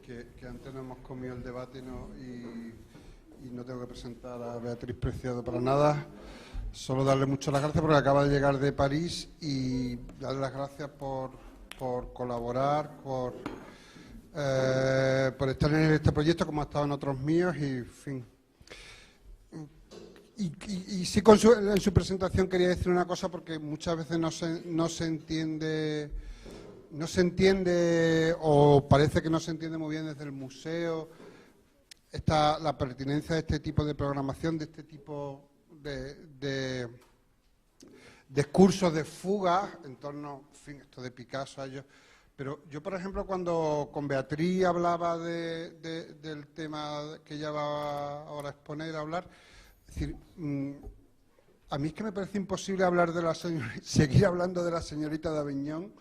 que antes no hemos comido el debate y no tengo que presentar a Beatriz Preciado para nada. Solo darle muchas las gracias porque acaba de llegar de París y darle las gracias por colaborar, por estar en este proyecto como ha estado en otros míos y, en fin. Y sí, en su presentación quería decir una cosa porque muchas veces no se entiende o parece que no se entiende muy bien desde el museo la pertinencia de este tipo de programación, de este tipo de discursos de fuga en torno, en fin, esto de Picasso, pero yo, por ejemplo, cuando con Beatriz hablaba del tema que ella va ahora a exponer, a hablar, es decir, a mí es que me parece imposible seguir hablando de la señorita de Aviñón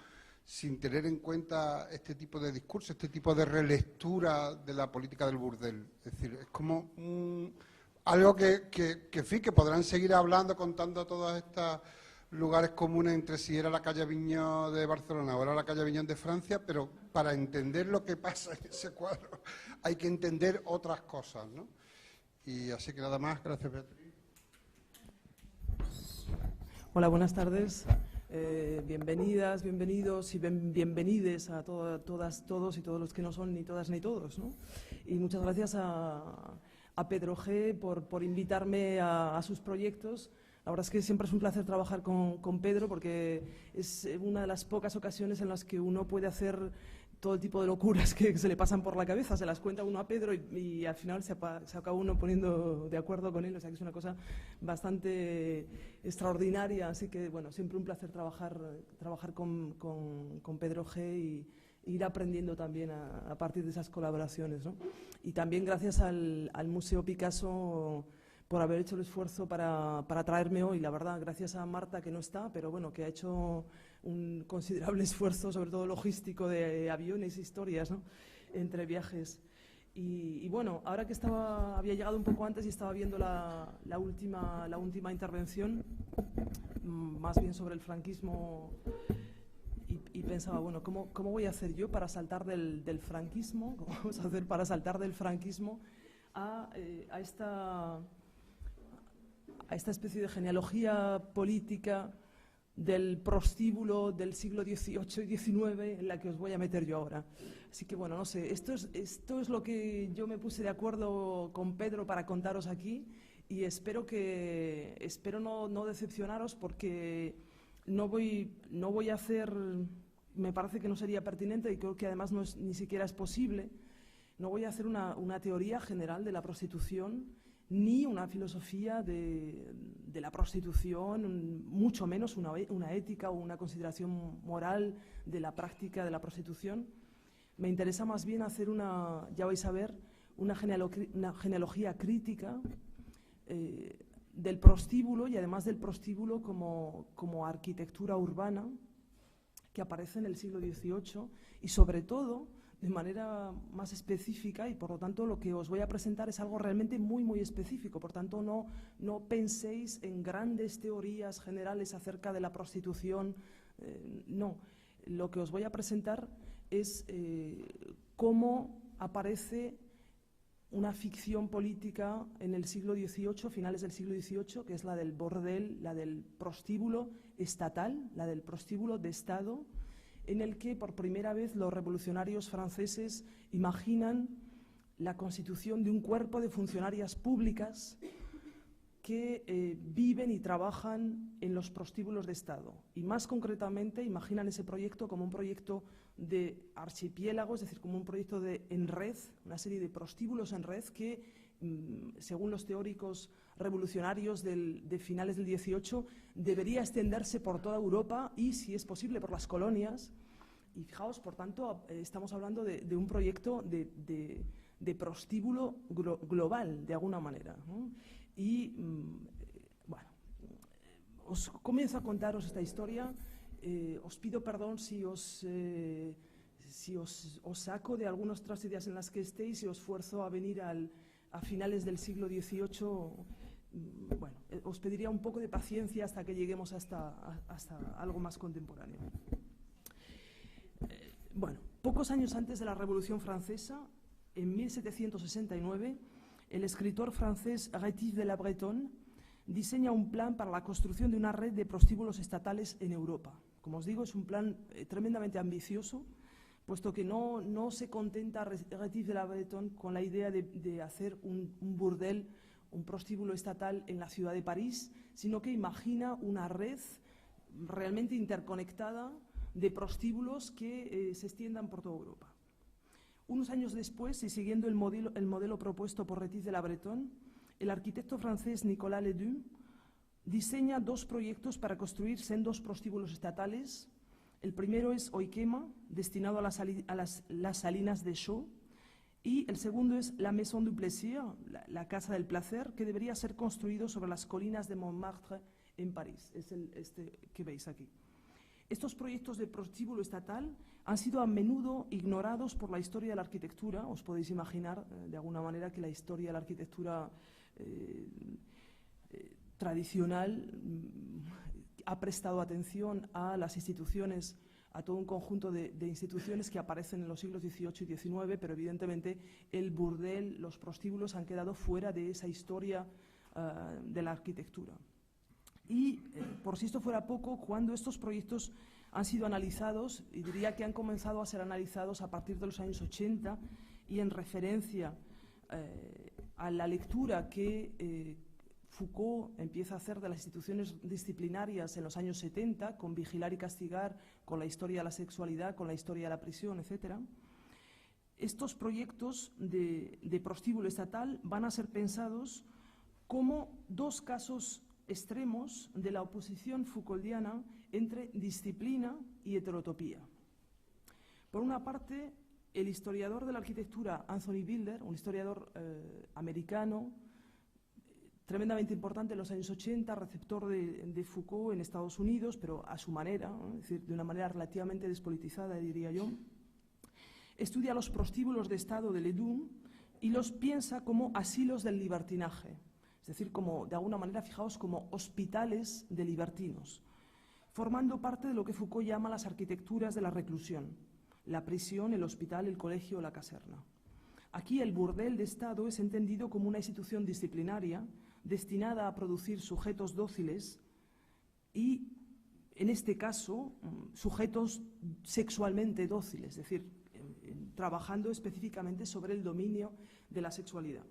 sin tener en cuenta este tipo de discurso, este tipo de relectura de la política del burdel. Es decir, es como algo que podrán seguir hablando, contando todos estos lugares comunes entre si era la calle Aviñón de Barcelona o era la calle Aviñón de Francia, pero para entender lo que pasa en ese cuadro hay que entender otras cosas, ¿no? Y así que nada más, gracias Beatriz. Hola, buenas tardes. Bienvenidas, bienvenidos y bienvenides a todas, todos y todos los que no son ni todas ni todos, ¿no? Y muchas gracias a Pedro G. por invitarme a sus proyectos. La verdad es que siempre es un placer trabajar con Pedro porque es una de las pocas ocasiones en las que uno puede hacer todo el tipo de locuras que se le pasan por la cabeza, se las cuenta uno a Pedro y al final se acaba uno poniendo de acuerdo con él, o sea que es una cosa bastante extraordinaria, así que bueno, siempre un placer trabajar con Pedro G. y ir aprendiendo también a partir de esas colaboraciones, ¿no? Y también gracias al Museo Picasso por haber hecho el esfuerzo para traerme hoy, la verdad, gracias a Marta, que no está, pero bueno, que ha hecho un considerable esfuerzo, sobre todo logístico, de aviones, historias, ¿no?, entre viajes. Y bueno, ahora que había llegado un poco antes y estaba viendo la última intervención, más bien sobre el franquismo, y pensaba, bueno, ¿cómo voy a hacer yo para saltar del franquismo? ¿Cómo vamos a hacer para saltar del franquismo a esta especie de genealogía política del prostíbulo del siglo XVIII y XIX en la que os voy a meter yo ahora? Así que bueno, no sé, esto es lo que yo me puse de acuerdo con Pedro para contaros aquí y espero no decepcionaros porque no voy a hacer, me parece que no sería pertinente y creo que además ni siquiera es posible, no voy a hacer una teoría general de la prostitución ni una filosofía de la prostitución, mucho menos una ética o una consideración moral de la práctica de la prostitución. Me interesa más bien hacer ya vais a ver, una genealogía crítica del prostíbulo y además del prostíbulo como arquitectura urbana que aparece en el siglo XVIII y sobre todo de manera más específica, y por lo tanto lo que os voy a presentar es algo realmente muy, muy específico. Por tanto, no penséis en grandes teorías generales acerca de la prostitución. No, lo que os voy a presentar es cómo aparece una ficción política en el siglo XVIII, finales del siglo XVIII, que es la del bordel, la del prostíbulo estatal, la del prostíbulo de Estado, en el que por primera vez los revolucionarios franceses imaginan la constitución de un cuerpo de funcionarias públicas que viven y trabajan en los prostíbulos de Estado. Y más concretamente imaginan ese proyecto como un proyecto de archipiélago, es decir, como un proyecto en red, una serie de prostíbulos en red que, según los teóricos revolucionarios de finales del XVIII, debería extenderse por toda Europa y, si es posible, por las colonias. Y fijaos, por tanto, estamos hablando de un proyecto de prostíbulo global, de alguna manera, ¿no? Y, bueno, os comienzo a contaros esta historia. Os pido perdón si os saco de algunas otras ideas en las que estéis y os fuerzo a venir a finales del siglo XVIII. Bueno, os pediría un poco de paciencia hasta que lleguemos hasta algo más contemporáneo. Bueno, Pocos años antes de la Revolución Francesa, en 1769, el escritor francés Rétif de la Bretonne diseña un plan para la construcción de una red de prostíbulos estatales en Europa. Como os digo, es un plan tremendamente ambicioso, puesto que no se contenta Rétif de la Bretonne con la idea de hacer un burdel, un prostíbulo estatal en la ciudad de París, sino que imagina una red realmente interconectada de prostíbulos que se extiendan por toda Europa. Unos años después, y siguiendo el modelo propuesto por Rétif de la Bretonne, el arquitecto francés Nicolas Ledoux diseña dos proyectos para construir sendos prostíbulos estatales. El primero es Oikema, destinado a las salinas de Chaux, y el segundo es la Maison du Plaisir, la Casa del Placer, que debería ser construido sobre las colinas de Montmartre en París. Es este que veis aquí. Estos proyectos de prostíbulo estatal han sido a menudo ignorados por la historia de la arquitectura. Os podéis imaginar, de alguna manera, que la historia de la arquitectura tradicional ha prestado atención a las instituciones, a todo un conjunto de instituciones que aparecen en los siglos XVIII y XIX, pero evidentemente el burdel, los prostíbulos han quedado fuera de esa historia de la arquitectura. Y, por si esto fuera poco, cuando estos proyectos han sido analizados, y diría que han comenzado a ser analizados a partir de los años 80, y en referencia a la lectura que Foucault empieza a hacer de las instituciones disciplinarias en los años 70, con Vigilar y Castigar, con la historia de la sexualidad, con la historia de la prisión, etc., estos proyectos de prostíbulo estatal van a ser pensados como dos casos extremos de la oposición Foucauldiana entre disciplina y heterotopía. Por una parte, el historiador de la arquitectura Anthony Wilder, un historiador americano tremendamente importante en los años 80, receptor de Foucault en Estados Unidos, pero a su manera, ¿no? Es decir, de una manera relativamente despolitizada, diría yo, estudia los prostíbulos de Estado de Ledoux y los piensa como asilos del libertinaje. Es decir, como, de alguna manera, fijaos, como hospitales de libertinos, formando parte de lo que Foucault llama las arquitecturas de la reclusión: la prisión, el hospital, el colegio o la caserna. Aquí el burdel de Estado es entendido como una institución disciplinaria destinada a producir sujetos dóciles y, en este caso, sujetos sexualmente dóciles, es decir, trabajando específicamente sobre el dominio de la sexualidad.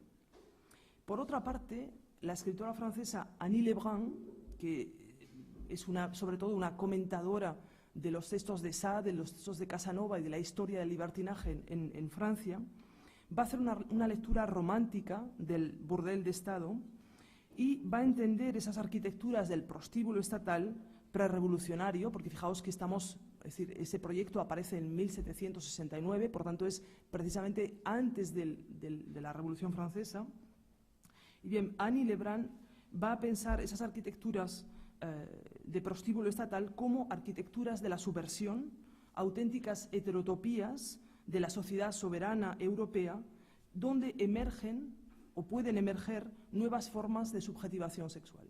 Por otra parte, la escritora francesa Annie Lebrun, que es sobre todo una comentadora de los textos de Sade, de los textos de Casanova y de la historia del libertinaje en Francia, va a hacer una lectura romántica del burdel de Estado y va a entender esas arquitecturas del prostíbulo estatal prerrevolucionario, porque fijaos que es decir, ese proyecto aparece en 1769, por tanto es precisamente antes de la Revolución Francesa. Y bien, Annie Lebrun va a pensar esas arquitecturas de prostíbulo estatal como arquitecturas de la subversión, auténticas heterotopías de la sociedad soberana europea, donde emergen o pueden emerger nuevas formas de subjetivación sexual.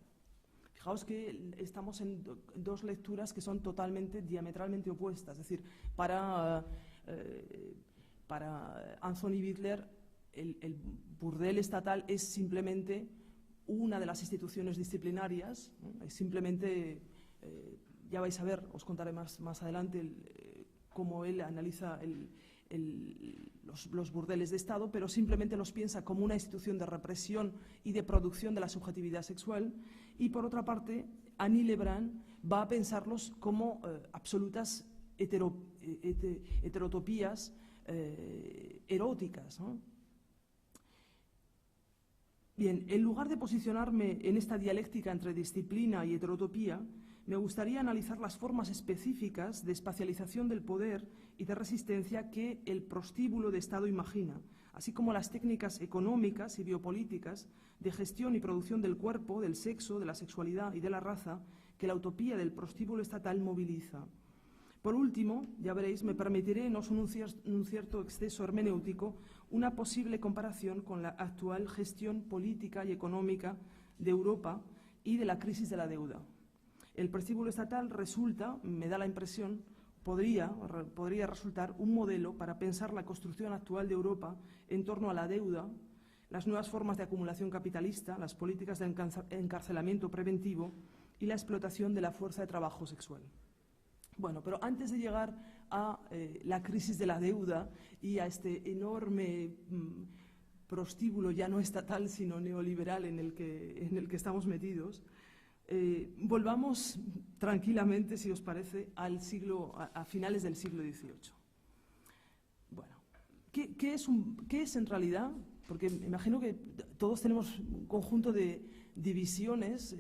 Fijaos que estamos en dos lecturas que son totalmente, diametralmente opuestas. Es decir, para Anthony Wilder, el burdel estatal es simplemente una de las instituciones disciplinarias, ¿no? Es simplemente, ya vais a ver, os contaré más adelante cómo él analiza los burdeles de Estado, pero simplemente los piensa como una institución de represión y de producción de la subjetividad sexual. Y por otra parte, Annie Lebrun va a pensarlos como absolutas heterotopías eróticas, ¿no? Bien, en lugar de posicionarme en esta dialéctica entre disciplina y heterotopía, me gustaría analizar las formas específicas de espacialización del poder y de resistencia que el prostíbulo de Estado imagina, así como las técnicas económicas y biopolíticas de gestión y producción del cuerpo, del sexo, de la sexualidad y de la raza que la utopía del prostíbulo estatal moviliza. Por último, ya veréis, me permitiré, no sin un cierto exceso hermenéutico, una posible comparación con la actual gestión política y económica de Europa y de la crisis de la deuda. El prostíbulo estatal resulta, me da la impresión, podría resultar un modelo para pensar la construcción actual de Europa en torno a la deuda, las nuevas formas de acumulación capitalista, las políticas de encarcelamiento preventivo y la explotación de la fuerza de trabajo sexual. Bueno, pero antes de llegar a la crisis de la deuda y a este enorme prostíbulo ya no estatal sino neoliberal en el que estamos metidos, volvamos tranquilamente, si os parece, a finales del siglo XVIII. Bueno, ¿qué es en realidad? Porque me imagino que todos tenemos un conjunto de divisiones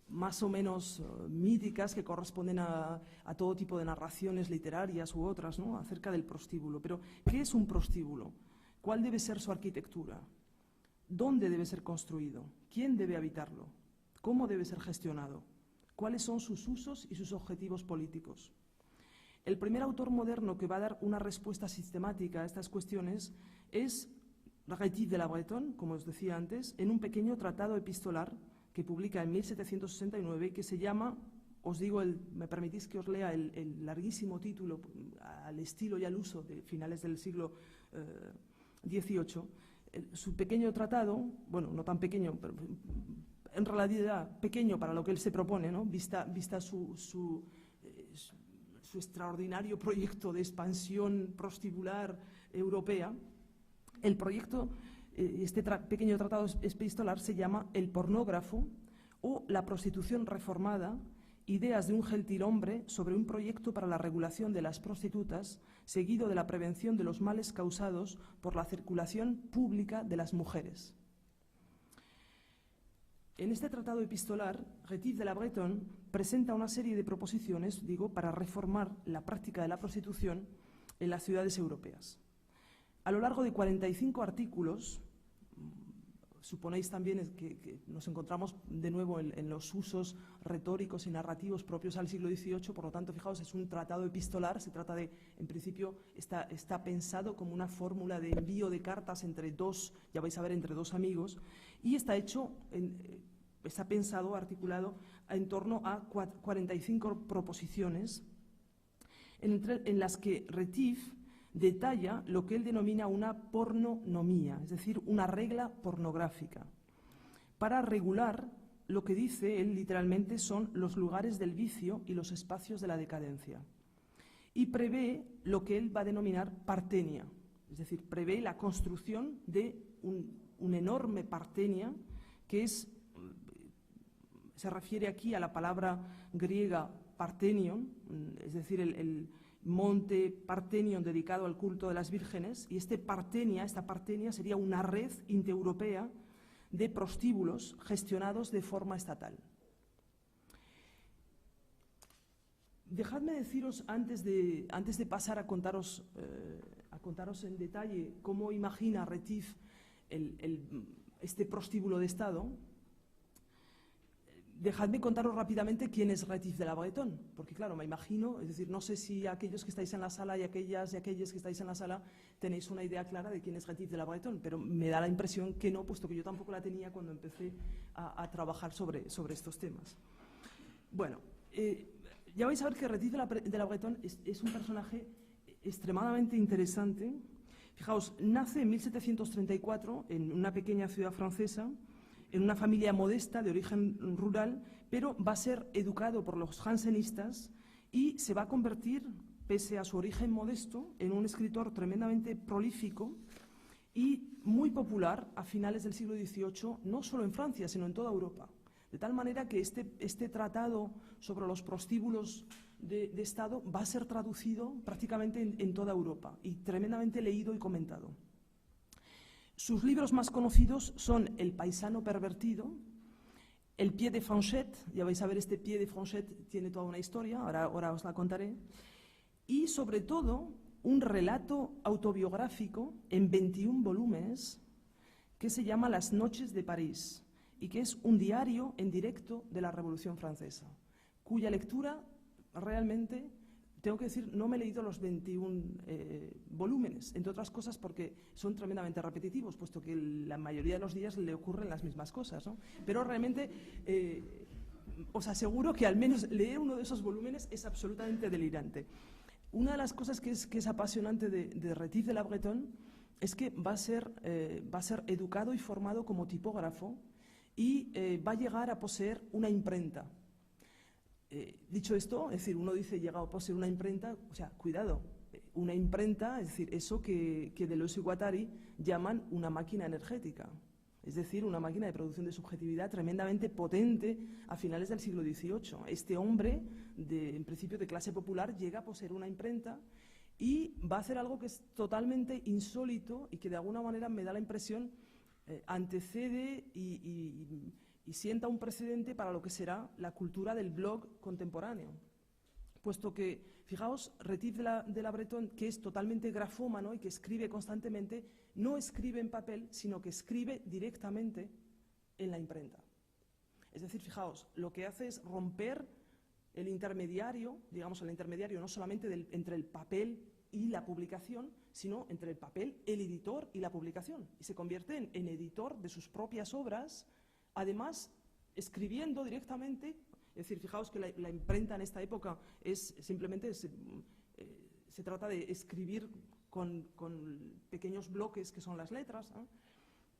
más o menos míticas que corresponden a todo tipo de narraciones literarias u otras, ¿no?, acerca del prostíbulo. Pero, ¿qué es un prostíbulo? ¿Cuál debe ser su arquitectura? ¿Dónde debe ser construido? ¿Quién debe habitarlo? ¿Cómo debe ser gestionado? ¿Cuáles son sus usos y sus objetivos políticos? El primer autor moderno que va a dar una respuesta sistemática a estas cuestiones es Rétif de la Bretonne, como os decía antes, en un pequeño tratado epistolar que publica en 1769, que se llama, os digo, me permitís que os lea el larguísimo título al estilo y al uso de finales del siglo XVIII, su pequeño tratado, bueno, no tan pequeño, pero en realidad pequeño para lo que él se propone, ¿no?, vista su extraordinario proyecto de expansión prostibular europea. El proyecto, este pequeño tratado epistolar, se llama El pornógrafo o La prostitución reformada, ideas de un gentilhombre sobre un proyecto para la regulación de las prostitutas, seguido de la prevención de los males causados por la circulación pública de las mujeres. En este tratado epistolar, Rétif de la Bretonne presenta una serie de proposiciones, para reformar la práctica de la prostitución en las ciudades europeas. A lo largo de 45 artículos, suponéis también que nos encontramos de nuevo en los usos retóricos y narrativos propios al siglo XVIII, por lo tanto, fijaos, es un tratado epistolar, se trata de, en principio, está pensado como una fórmula de envío de cartas entre dos, ya vais a ver, entre dos amigos, y está pensado, articulado, en torno a 45 proposiciones en las que Rétif detalla lo que él denomina una pornonomía, es decir, una regla pornográfica, para regular lo que dice él literalmente son los lugares del vicio y los espacios de la decadencia. Y prevé lo que él va a denominar partenia, es decir, prevé la construcción de un enorme partenia que se refiere aquí a la palabra griega partenion, es decir, el monte Partenion dedicado al culto de las vírgenes, y esta partenia sería una red indoeuropea de prostíbulos gestionados de forma estatal. Dejadme deciros, antes de pasar a contaros en detalle cómo imagina Rétif este prostíbulo de Estado, dejadme contaros rápidamente quién es Rétif de la Bretonne, porque claro, me imagino, es decir, no sé si aquellos que estáis en la sala y aquellas y aquellos que estáis en la sala tenéis una idea clara de quién es Rétif de la Bretonne, pero me da la impresión que no, puesto que yo tampoco la tenía cuando empecé a trabajar sobre estos temas. Bueno, ya vais a ver que Rétif de la Bretonne es un personaje extremadamente interesante. Fijaos, nace en 1734 en una pequeña ciudad francesa, en una familia modesta de origen rural, pero va a ser educado por los jansenistas y se va a convertir, pese a su origen modesto, en un escritor tremendamente prolífico y muy popular a finales del siglo XVIII, no solo en Francia, sino en toda Europa. De tal manera que este tratado sobre los prostíbulos de Estado va a ser traducido prácticamente en toda Europa y tremendamente leído y comentado. Sus libros más conocidos son El paisano pervertido, El pie de Fanchette, ya vais a ver, este pie de Fanchette tiene toda una historia, ahora os la contaré, y sobre todo un relato autobiográfico en 21 volúmenes que se llama Las noches de París y que es un diario en directo de la Revolución Francesa, cuya lectura realmente, tengo que decir, no me he leído los 21 volúmenes, entre otras cosas porque son tremendamente repetitivos, puesto que la mayoría de los días le ocurren las mismas cosas, ¿no? Pero realmente os aseguro que al menos leer uno de esos volúmenes es absolutamente delirante. Una de las cosas que es apasionante de Retief de la Bretonne es que va a ser educado y formado como tipógrafo y va a llegar a poseer una imprenta. Dicho esto, es decir, uno dice llega a poseer una imprenta, o sea, cuidado, una imprenta, es decir, eso que Deleuze y Guattari llaman una máquina energética, es decir, una máquina de producción de subjetividad tremendamente potente a finales del siglo XVIII. Este hombre, en principio de clase popular, llega a poseer una imprenta y va a hacer algo que es totalmente insólito y que de alguna manera me da la impresión antecede y sienta un precedente para lo que será la cultura del blog contemporáneo. Puesto que, fijaos, Retief de la Bretonne, que es totalmente grafómano y que escribe constantemente, no escribe en papel, sino que escribe directamente en la imprenta. Es decir, fijaos, lo que hace es romper el intermediario, digamos el intermediario no solamente entre el papel y la publicación, sino entre el papel, el editor y la publicación. Y se convierte en editor de sus propias obras, además escribiendo directamente. Es decir, fijaos que la imprenta en esta época es simplemente, se trata de escribir con pequeños bloques que son las letras, ¿eh?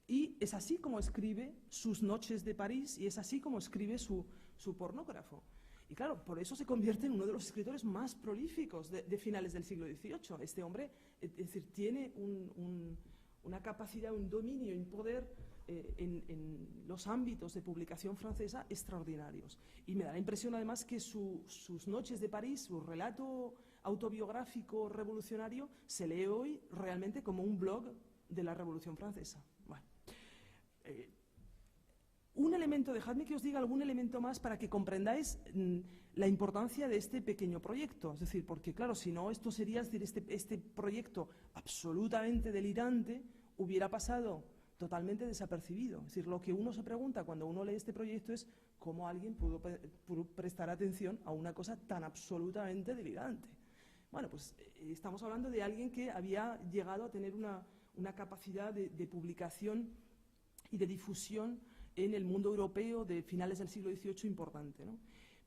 Y es así como escribe sus Noches de París y es así como escribe su pornógrafo. Y claro, por eso se convierte en uno de los escritores más prolíficos de finales del siglo XVIII. Este hombre, es decir, tiene una capacidad, un dominio, un poder en los ámbitos de publicación francesa extraordinarios. Y me da la impresión además que sus Noches de París, su relato autobiográfico revolucionario, se lee hoy realmente como un blog de la Revolución Francesa. Bueno, un elemento, dejadme que os diga algún elemento más para que comprendáis la importancia de este pequeño proyecto. Es decir, porque claro, si no, esto sería, es decir, este proyecto absolutamente delirante hubiera pasado totalmente desapercibido. Es decir, lo que uno se pregunta cuando uno lee este proyecto es cómo alguien pudo prestar atención a una cosa tan absolutamente delirante. Bueno, pues estamos hablando de alguien que había llegado a tener una capacidad de publicación y de difusión en el mundo europeo de finales del siglo XVIII importante, ¿no?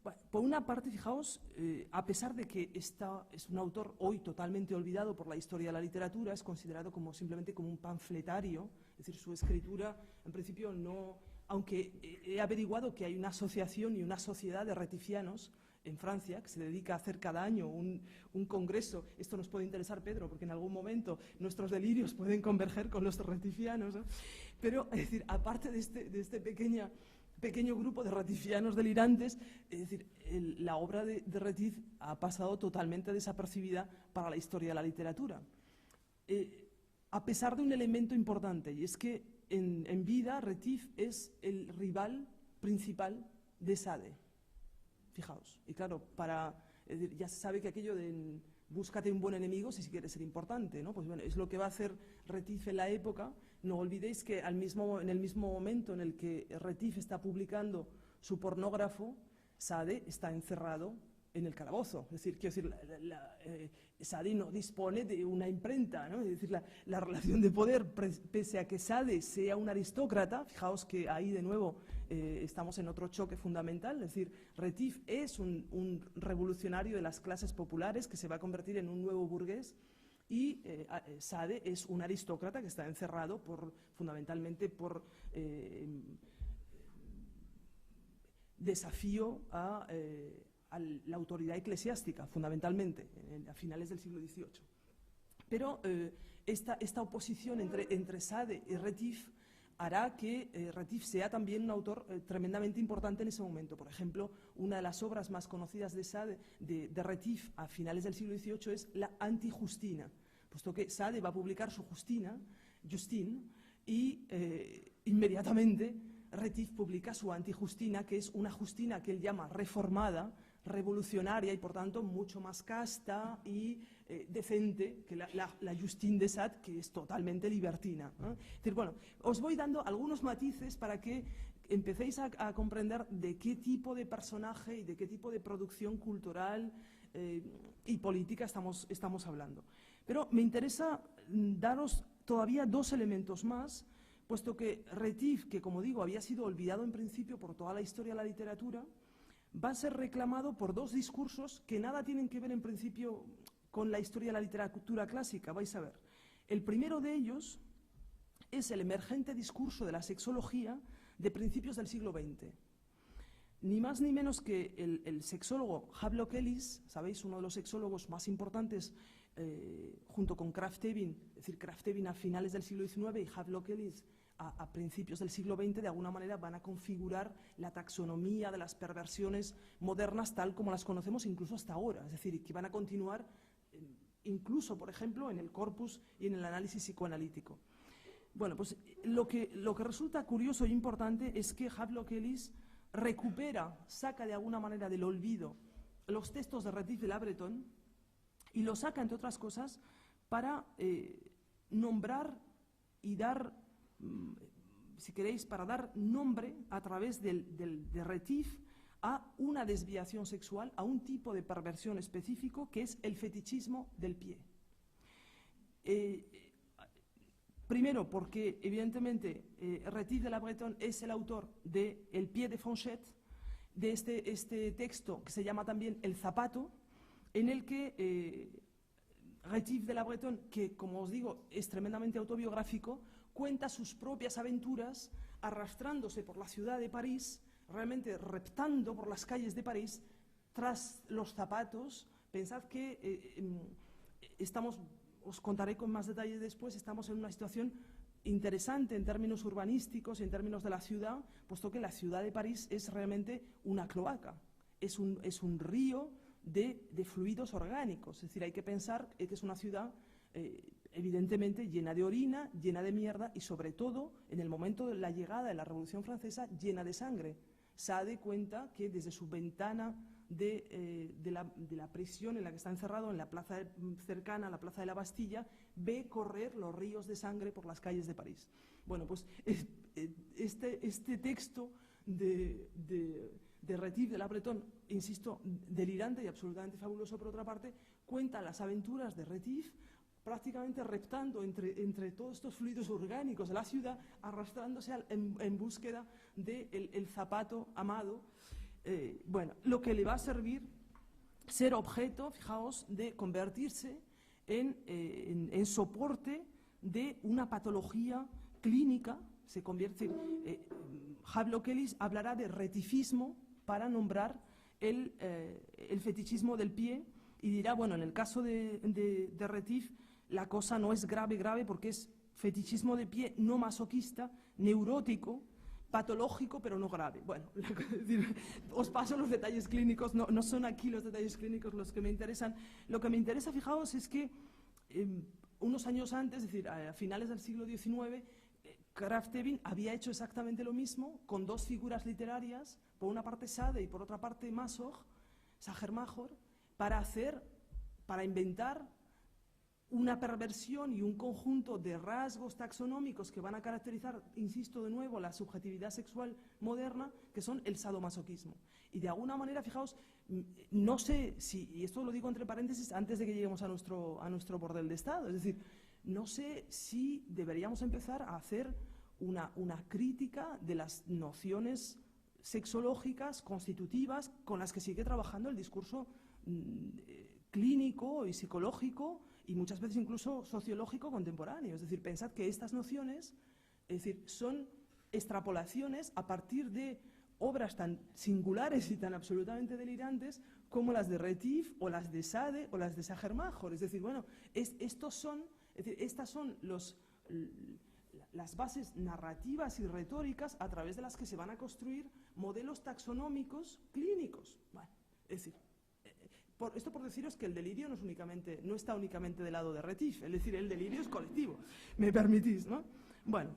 Bueno, por una parte, fijaos, a pesar de que es un autor hoy totalmente olvidado por la historia de la literatura, es considerado simplemente como un panfletario, es decir, su escritura, en principio, no, aunque he averiguado que hay una asociación y una sociedad de retifianos en Francia, que se dedica a hacer cada año un congreso. Esto nos puede interesar, Pedro, porque en algún momento nuestros delirios pueden converger con los retifianos, ¿no? Pero, es decir, aparte de este pequeño grupo de retifianos delirantes, es decir, la obra de Retief ha pasado totalmente desapercibida para la historia de la literatura. A pesar de un elemento importante, y es que en vida Retief es el rival principal de Sade. Fijaos, y claro, es decir, ya se sabe que aquello de búscate un buen enemigo si quieres ser importante, ¿no? Pues bueno, es lo que va a hacer Retief en la época. No olvidéis que en el mismo momento en el que Retief está publicando su pornógrafo, Sade está encerrado en el calabozo. Es decir, quiero decir, Sade no dispone de una imprenta, ¿no? Es decir, la relación de poder, pese a que Sade sea un aristócrata, fijaos que ahí de nuevo estamos en otro choque fundamental, es decir, Retief es un revolucionario de las clases populares que se va a convertir en un nuevo burgués, y Sade es un aristócrata que está encerrado fundamentalmente por desafío a la autoridad eclesiástica, fundamentalmente, a finales del siglo XVIII. Pero esta oposición entre Sade y Retief hará que Retief sea también un autor tremendamente importante en ese momento. Por ejemplo, una de las obras más conocidas de Sade, de Retief a finales del siglo XVIII, es la Anti-Justina, puesto que Sade va a publicar su Justine, y inmediatamente Retief publica su Anti-Justina, que es una Justina que él llama reformada, revolucionaria y por tanto mucho más casta y decente que la Justine de Sade, que es totalmente libertina, ¿no? Es decir, bueno, os voy dando algunos matices para que empecéis a comprender de qué tipo de personaje y de qué tipo de producción cultural y política estamos hablando. Pero me interesa daros todavía dos elementos más, puesto que Retief, que como digo había sido olvidado en principio por toda la historia de la literatura, va a ser reclamado por dos discursos que nada tienen que ver en principio con la historia de la literatura clásica, vais a ver. El primero de ellos es el emergente discurso de la sexología de principios del siglo XX. Ni más ni menos que el sexólogo Havelock Ellis, ¿sabéis? Uno de los sexólogos más importantes junto con Krafft Ebing, es decir, Krafft Ebing a finales del siglo XIX y Havelock Ellis a principios del siglo XX, de alguna manera van a configurar la taxonomía de las perversiones modernas tal como las conocemos incluso hasta ahora, es decir, que van a continuar incluso, por ejemplo, en el corpus y en el análisis psicoanalítico. Bueno, pues lo que resulta curioso e importante es que Havelock Ellis recupera, saca de alguna manera del olvido los textos de Retief de La Bretonne y los saca, entre otras cosas, para nombrar y dar, si queréis, para dar nombre a través de Retief a una desviación sexual, a un tipo de perversión específico que es el fetichismo del pie. Primero, porque evidentemente Retief de La Bretonne es el autor de El pie de Fanchette, de este texto que se llama también El zapato, en el que Retief de La Bretonne, que como os digo es tremendamente autobiográfico, cuenta sus propias aventuras arrastrándose por la ciudad de París, realmente reptando por las calles de París tras los zapatos. Pensad que estamos... Os contaré con más detalle después, estamos en una situación interesante en términos urbanísticos y en términos de la ciudad, puesto que la ciudad de París es realmente una cloaca, es un río de fluidos orgánicos. Es decir, hay que pensar que es una ciudad evidentemente llena de orina, llena de mierda y sobre todo, en el momento de la llegada de la Revolución Francesa, llena de sangre. Sade cuenta que desde su ventana de la prisión en la que está encerrado, en la plaza cercana a la plaza de la Bastilla, ve correr los ríos de sangre por las calles de París. Bueno, pues este texto de Retief de La Bretonne, insisto, delirante y absolutamente fabuloso por otra parte, cuenta las aventuras de Retief prácticamente reptando entre todos estos fluidos orgánicos de la ciudad, arrastrándose en búsqueda del zapato amado. Bueno, lo que le va a servir ser objeto, fijaos, de convertirse en soporte de una patología clínica. Se convierte. Havelock Ellis hablará de retifismo para nombrar el fetichismo del pie y dirá, bueno, en el caso de Retief, la cosa no es grave porque es fetichismo de pie no masoquista, neurótico, patológico, pero no grave. Bueno, os paso los detalles clínicos, no son aquí los detalles clínicos los que me interesan. Lo que me interesa, fijaos, es que unos años antes, es decir, a finales del siglo XIX, Krafft Ebing había hecho exactamente lo mismo con dos figuras literarias, por una parte Sade y por otra parte Sacher-Masoch, para inventar una perversión y un conjunto de rasgos taxonómicos que van a caracterizar, insisto de nuevo, la subjetividad sexual moderna, que son el sadomasoquismo. Y de alguna manera, fijaos, no sé si, y esto lo digo entre paréntesis antes de que lleguemos a nuestro bordel de Estado, es decir, no sé si deberíamos empezar a hacer una crítica de las nociones sexológicas, constitutivas, con las que sigue trabajando el discurso clínico y psicológico y muchas veces incluso sociológico contemporáneo. Es decir, pensad que estas nociones, es decir, son extrapolaciones a partir de obras tan singulares y tan absolutamente delirantes como las de Retief o las de Sade o las de Sacher-Masoch. Es decir, bueno, estas son las bases narrativas y retóricas a través de las que se van a construir modelos taxonómicos clínicos. Bueno, es decir, esto por deciros que el delirio no está únicamente del lado de Retief, es decir, el delirio es colectivo, me permitís, ¿no? Bueno,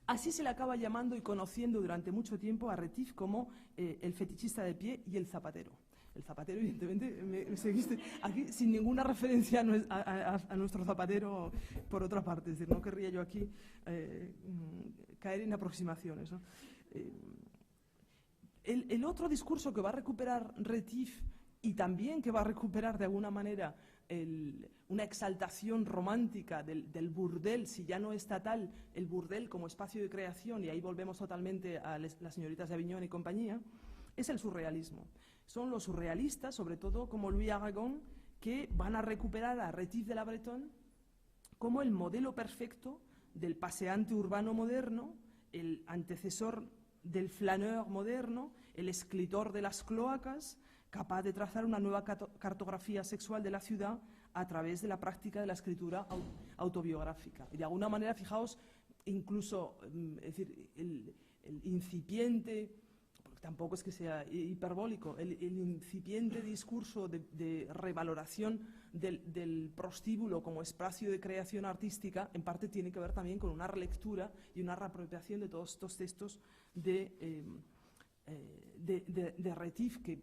así se le acaba llamando y conociendo durante mucho tiempo a Retief como el fetichista de pie y el zapatero. El zapatero, evidentemente, me seguiste aquí sin ninguna referencia a nuestro zapatero por otra parte, es decir, no querría yo aquí caer en aproximaciones, ¿no? El otro discurso que va a recuperar Retief y también que va a recuperar de alguna manera una exaltación romántica del burdel, si ya no estatal, el burdel como espacio de creación, y ahí volvemos totalmente a las señoritas de Avignon y compañía, es el surrealismo. Son los surrealistas, sobre todo como Louis Aragon, que van a recuperar a Rétif de la Bretonne como el modelo perfecto del paseante urbano moderno, el antecesor del flaneur moderno, el escritor de las cloacas, capaz de trazar una nueva cartografía sexual de la ciudad a través de la práctica de la escritura autobiográfica. Y de alguna manera, fijaos, incluso es decir, el incipiente, porque tampoco es que sea hiperbólico, el incipiente discurso de revaloración del prostíbulo como espacio de creación artística, en parte tiene que ver también con una relectura y una reapropiación de todos estos textos de Rétif que,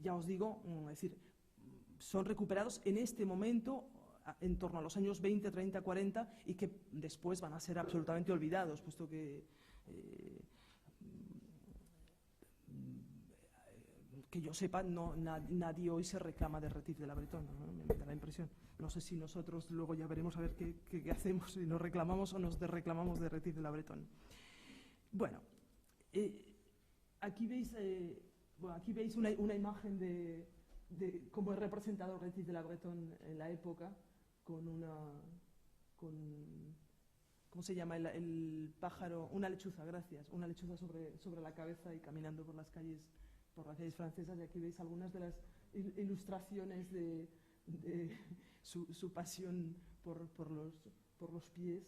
ya os digo, es decir, son recuperados en este momento en torno a los años 20, 30, 40 y que después van a ser absolutamente olvidados, puesto que yo sepa, nadie hoy se reclama de Rétif de la Bretonne, ¿no? Me da la impresión. No sé si nosotros luego ya veremos a ver qué hacemos, si nos reclamamos o nos desreclamamos de Rétif de la Bretonne. Bueno, aquí veis una imagen de cómo es representado Rétif de la Bretonne en la época, ¿cómo se llama? El pájaro, una lechuza, gracias, una lechuza sobre la cabeza y caminando por las calles francesas. Y aquí veis algunas de las ilustraciones de su pasión por los pies.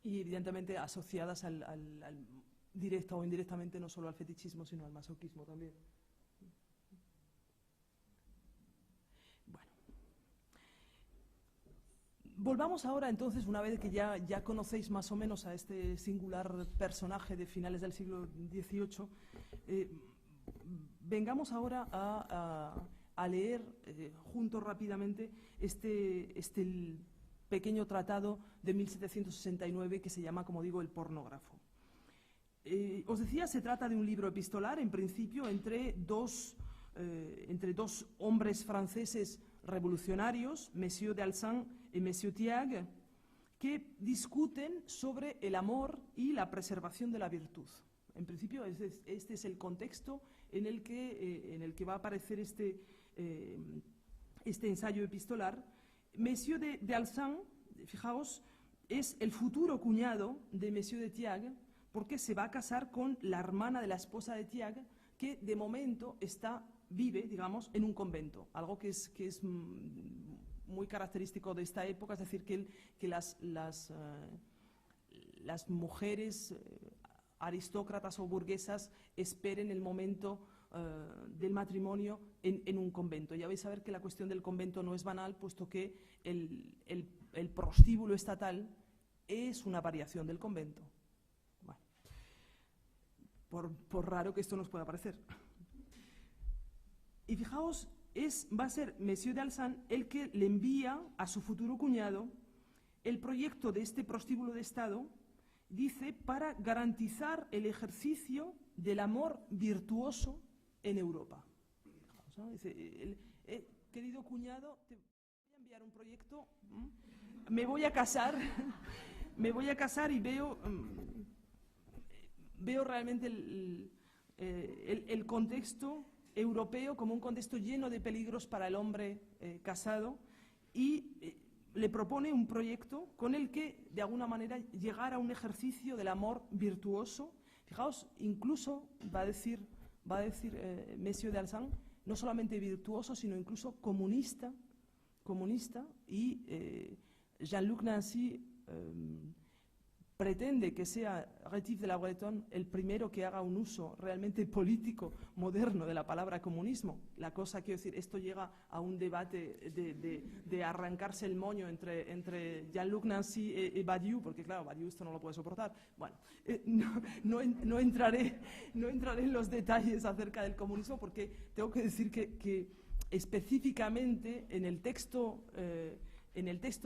Y evidentemente asociadas al directa o indirectamente no solo al fetichismo, sino al masoquismo también. Bueno. Volvamos ahora entonces, una vez que ya conocéis más o menos a este singular personaje de finales del siglo XVIII, vengamos ahora a leer juntos rápidamente este pequeño tratado de 1769 que se llama, como digo, El pornógrafo. Os decía, se trata de un libro epistolar, en principio, entre dos hombres franceses revolucionarios, Messieurs d'Alsan y Messieurs Thiague, que discuten sobre el amor y la preservación de la virtud. En principio, este es el contexto en el que va a aparecer este ensayo epistolar. Messieurs d'Alsan, fijaos, es el futuro cuñado de Messieurs de Thiague, porque se va a casar con la hermana de la esposa de Thiague, que de momento vive, digamos, en un convento, algo que es muy característico de esta época, es decir, que las mujeres aristócratas o burguesas esperen el momento del matrimonio en un convento. Ya vais a ver que la cuestión del convento no es banal, puesto que el prostíbulo estatal es una variación del convento. Bueno, por raro que esto nos pueda parecer. Y fijaos, va a ser Messieurs d'Alsan el que le envía a su futuro cuñado el proyecto de este prostíbulo de Estado, dice, para garantizar el ejercicio del amor virtuoso en Europa. Fijaos, ¿no? Dice, querido cuñado, te voy a enviar un proyecto, me voy a casar y veo realmente el contexto europeo como un contexto lleno de peligros para el hombre casado, y le propone un proyecto con el que, de alguna manera, llegar a un ejercicio del amor virtuoso. Fijaos, incluso va a decir Messieurs d'Alsan, no solamente virtuoso, sino incluso comunista, y Jean-Luc Nancy pretende que sea Rétif de la Bretonne el primero que haga un uso realmente político moderno de la palabra comunismo. La cosa, quiero decir, esto llega a un debate de arrancarse el moño entre Jean-Luc Nancy y Badiou, porque claro, Badiou esto no lo puede soportar. Bueno, no entraré en los detalles acerca del comunismo, porque tengo que decir que específicamente en el texto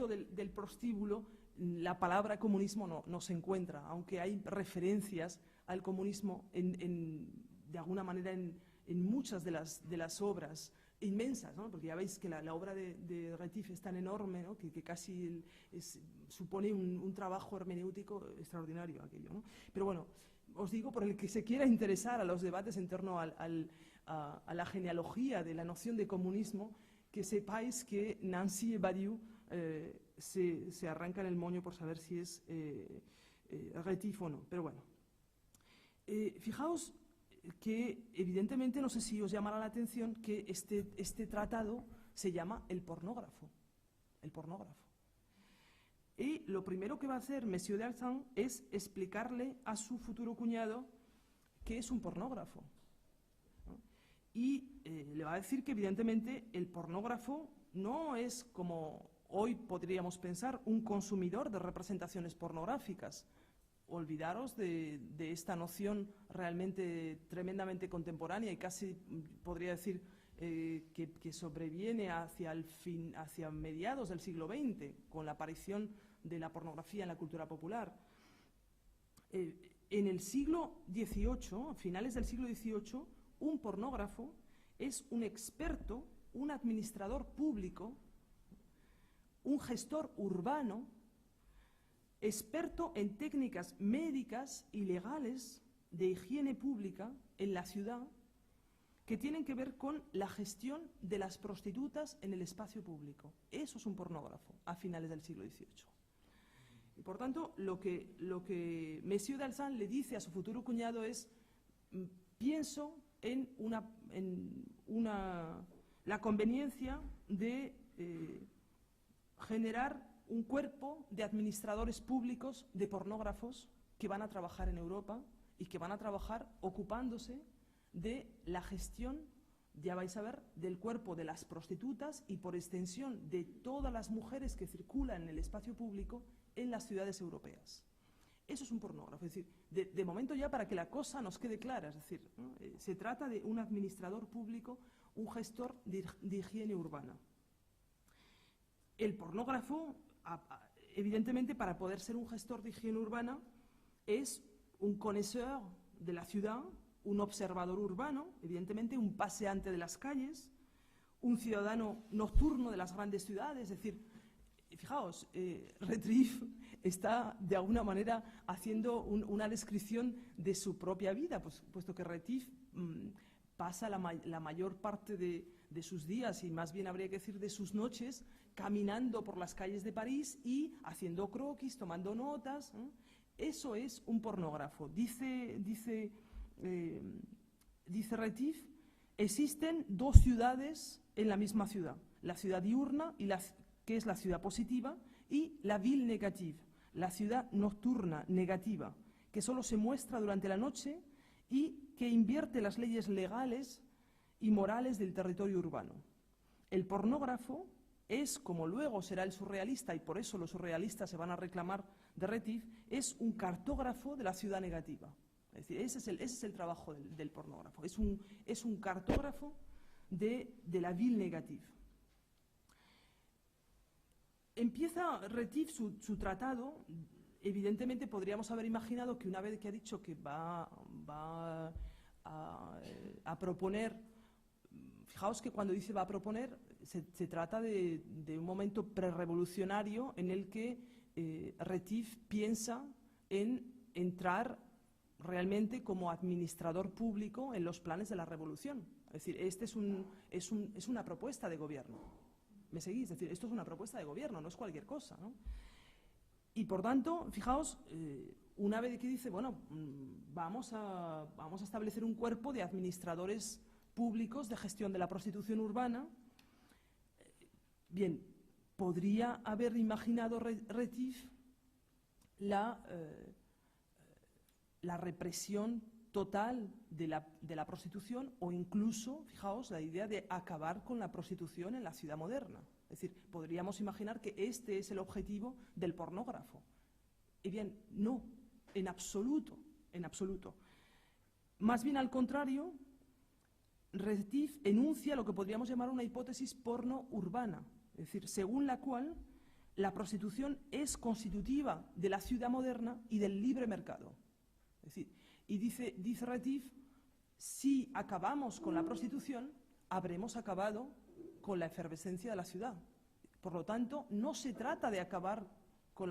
del prostíbulo, la palabra comunismo no se encuentra, aunque hay referencias al comunismo de alguna manera en muchas de las obras inmensas, ¿no? Porque ya veis que la obra de Retief es tan enorme, ¿no? que casi supone un trabajo hermenéutico extraordinario aquello, ¿no? Pero bueno, os digo, por el que se quiera interesar a los debates en torno a la genealogía de la noción de comunismo, que sepáis que Nancy y Badiou se arrancan el moño por saber si es Retief o no. Pero bueno, fijaos que evidentemente, no sé si os llamará la atención, que este tratado se llama el pornógrafo. El pornógrafo. Y lo primero que va a hacer Monsieur d'Alsan es explicarle a su futuro cuñado qué es un pornógrafo, ¿no? Y le va a decir que evidentemente el pornógrafo no es, como hoy podríamos pensar, un consumidor de representaciones pornográficas. Olvidaros de esta noción realmente tremendamente contemporánea y casi podría decir que sobreviene hacia mediados del siglo XX, con la aparición de la pornografía en la cultura popular. En el siglo XVIII, a finales del siglo XVIII, un pornógrafo es un experto, un administrador público, un gestor urbano, experto en técnicas médicas y legales de higiene pública en la ciudad que tienen que ver con la gestión de las prostitutas en el espacio público. Eso es un pornógrafo a finales del siglo XVIII. Y por tanto, lo que Monsieur d'Alsan le dice a su futuro cuñado es: pienso en la conveniencia de generar un cuerpo de administradores públicos de pornógrafos que van a trabajar en Europa y que van a trabajar ocupándose de la gestión, ya vais a ver, del cuerpo de las prostitutas y por extensión de todas las mujeres que circulan en el espacio público en las ciudades europeas. Eso es un pornógrafo, es decir, de momento ya para que la cosa nos quede clara, es decir, ¿no? Se trata de un administrador público, un gestor de higiene urbana. El pornógrafo, evidentemente, para poder ser un gestor de higiene urbana, es un conocedor de la ciudad, un observador urbano, evidentemente un paseante de las calles, un ciudadano nocturno de las grandes ciudades. Es decir, fijaos, Retief está de alguna manera haciendo una descripción de su propia vida, puesto que Retief pasa la mayor parte de sus días, y más bien habría que decir de sus noches, caminando por las calles de París y haciendo croquis, tomando notas, ¿eh? Eso es un pornógrafo. Dice Retief: existen dos ciudades en la misma ciudad, la ciudad diurna, que es la ciudad positiva, y la ville négative, la ciudad nocturna negativa, que solo se muestra durante la noche y que invierte las leyes legales y morales del territorio urbano. El pornógrafo es, como luego será el surrealista, y por eso los surrealistas se van a reclamar de Retief, es un cartógrafo de la ciudad negativa. Es decir, ese es el trabajo del pornógrafo, es un cartógrafo de la ville négative. Empieza Retief su tratado. Evidentemente podríamos haber imaginado que una vez que ha dicho que va a proponer, fijaos que cuando dice va a proponer, se trata de un momento prerevolucionario en el que Retief piensa en entrar realmente como administrador público en los planes de la revolución. Es decir, este es una propuesta de gobierno. ¿Me seguís? Es decir, esto es una propuesta de gobierno, no es cualquier cosa, ¿no? Y por tanto, fijaos, una vez que dice, bueno, vamos a establecer un cuerpo de administradores públicos de gestión de la prostitución urbana, bien, podría haber imaginado Retief la represión total de la prostitución, o incluso, fijaos, la idea de acabar con la prostitución en la ciudad moderna. Es decir, podríamos imaginar que este es el objetivo del pornógrafo. Y bien, no, en absoluto, en absoluto. Más bien al contrario, Retief enuncia lo que podríamos llamar una hipótesis porno-urbana, es decir, según la cual la prostitución es constitutiva de la ciudad moderna y del libre mercado. Es decir, y dice Retief, si acabamos con la prostitución, habremos acabado con la efervescencia de la ciudad. Por lo tanto, no se trata de acabar con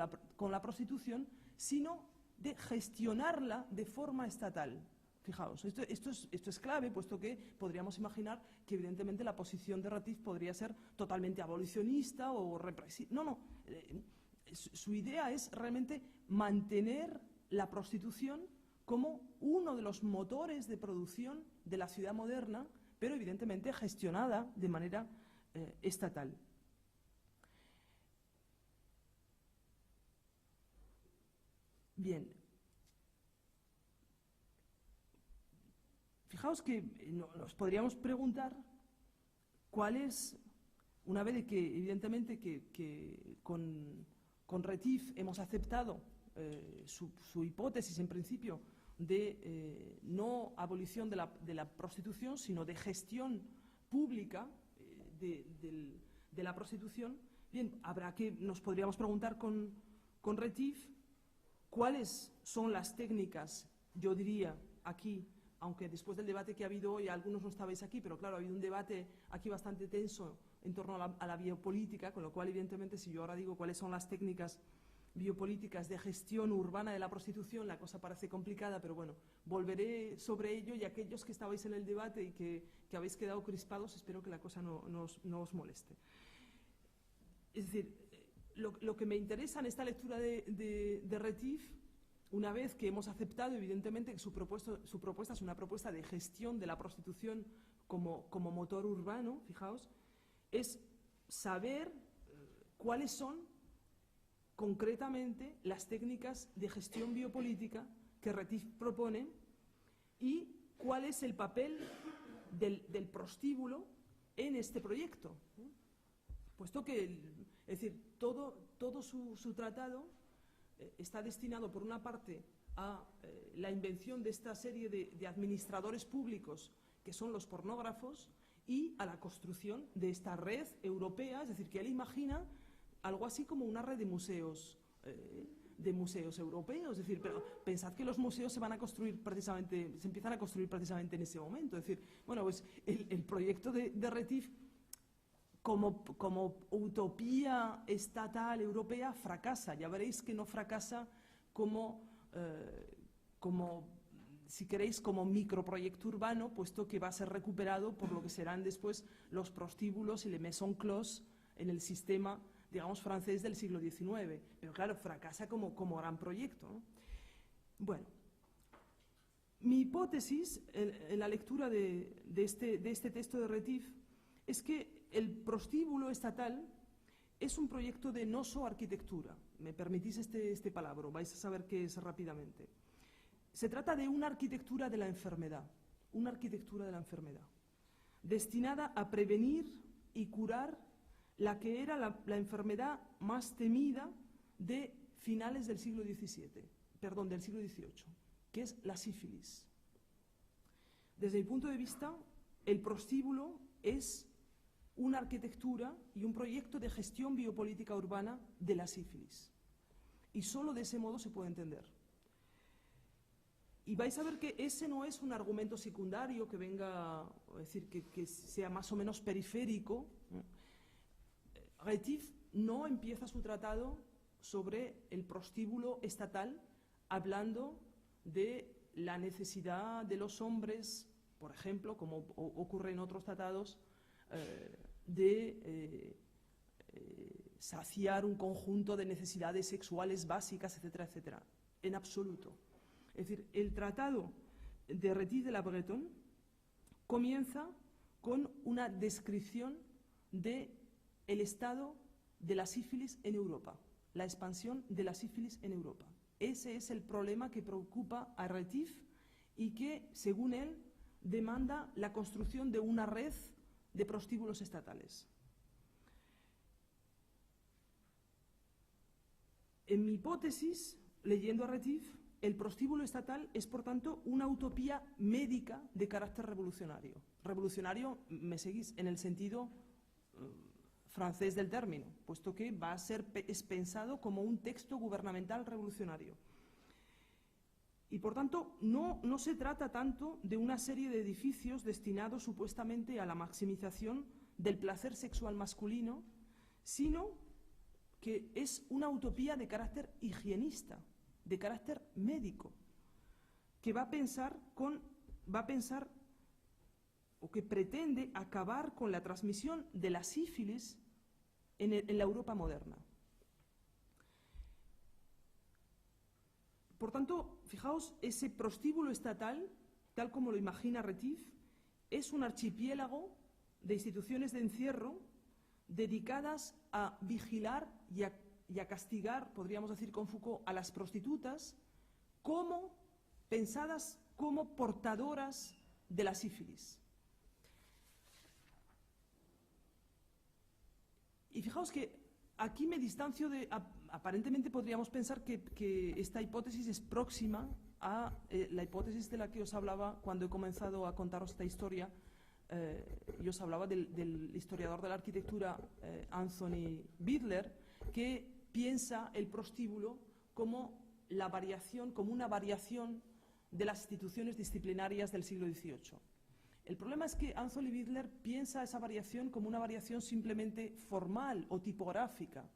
la prostitución, sino de gestionarla de forma estatal. Fijaos, esto es clave, puesto que podríamos imaginar que evidentemente la posición de Retief podría ser totalmente abolicionista o represiva. No, su idea es realmente mantener la prostitución como uno de los motores de producción de la ciudad moderna, pero evidentemente gestionada de manera estatal. Bien. Fijaos que nos podríamos preguntar cuál es, una vez de que evidentemente que con Retief hemos aceptado su hipótesis en principio de no abolición de la prostitución, sino de gestión pública de la prostitución, bien, nos podríamos preguntar con Retief cuáles son las técnicas, yo diría aquí, aunque después del debate que ha habido hoy, algunos no estabais aquí, pero claro, ha habido un debate aquí bastante tenso en torno a la biopolítica, con lo cual, evidentemente, si yo ahora digo cuáles son las técnicas biopolíticas de gestión urbana de la prostitución, la cosa parece complicada, pero bueno, volveré sobre ello, y aquellos que estabais en el debate y que habéis quedado crispados, espero que la cosa no os moleste. Es decir, lo que me interesa en esta lectura de Retief, una vez que hemos aceptado, evidentemente, que su propuesta es una propuesta de gestión de la prostitución como motor urbano, fijaos, es saber cuáles son concretamente las técnicas de gestión biopolítica que Retief propone y cuál es el papel del prostíbulo en este proyecto. Puesto que, es decir, todo su tratado está destinado, por una parte, a la invención de esta serie de administradores públicos, que son los pornógrafos, y a la construcción de esta red europea, es decir, que él imagina algo así como una red de museos europeos. Es decir, pero pensad que los museos se empiezan a construir precisamente en ese momento. Es decir, bueno, pues el proyecto de Retief como utopía estatal europea fracasa. Ya veréis que no fracasa como si queréis, como microproyecto urbano, puesto que va a ser recuperado por lo que serán después los prostíbulos y les maisons closes en el sistema, digamos, francés del siglo XIX. Pero claro, fracasa como gran proyecto, ¿no? Bueno, mi hipótesis en la lectura de este texto de Retief es que el prostíbulo estatal es un proyecto de noso-arquitectura. Me permitís este palabra, vais a saber qué es rápidamente. Se trata de una arquitectura de la enfermedad, destinada a prevenir y curar la que era la enfermedad más temida de finales del siglo XVIII, del siglo XVIII, que es la sífilis. Desde mi punto de vista, el prostíbulo es una arquitectura y un proyecto de gestión biopolítica urbana de la sífilis. Y solo de ese modo se puede entender. Y vais a ver que ese no es un argumento secundario que venga, es decir, que sea más o menos periférico. Retief no empieza su tratado sobre el prostíbulo estatal hablando de la necesidad de los hombres, por ejemplo, como ocurre en otros tratados, de saciar un conjunto de necesidades sexuales básicas, etcétera, etcétera. En absoluto. Es decir, el tratado de Retief de la Bretonne comienza con una descripción del estado de la sífilis en Europa, la expansión de la sífilis en Europa. Ese es el problema que preocupa a Retief y que, según él, demanda la construcción de una red de prostíbulos estatales. En mi hipótesis, leyendo a Retief, el prostíbulo estatal es, por tanto, una utopía médica de carácter revolucionario. Revolucionario, me seguís, en el sentido francés del término, puesto que va a ser pensado como un texto gubernamental revolucionario. Y, por tanto, no se trata tanto de una serie de edificios destinados supuestamente a la maximización del placer sexual masculino, sino que es una utopía de carácter higienista, de carácter médico, que va a pensar o que pretende acabar con la transmisión de la sífilis en la Europa moderna. Por tanto, fijaos, ese prostíbulo estatal, tal como lo imagina Retief, es un archipiélago de instituciones de encierro dedicadas a vigilar y a castigar, podríamos decir con Foucault, a las prostitutas, pensadas como portadoras de la sífilis. Y fijaos que aquí me distancio de... Aparentemente podríamos pensar que esta hipótesis es próxima a la hipótesis de la que os hablaba cuando he comenzado a contaros esta historia. Yo os hablaba del historiador de la arquitectura Anthony Bidler, que piensa el prostíbulo como una variación de las instituciones disciplinarias del siglo XVIII. El problema es que Anthony Bidler piensa esa variación como una variación simplemente formal o tipográfica.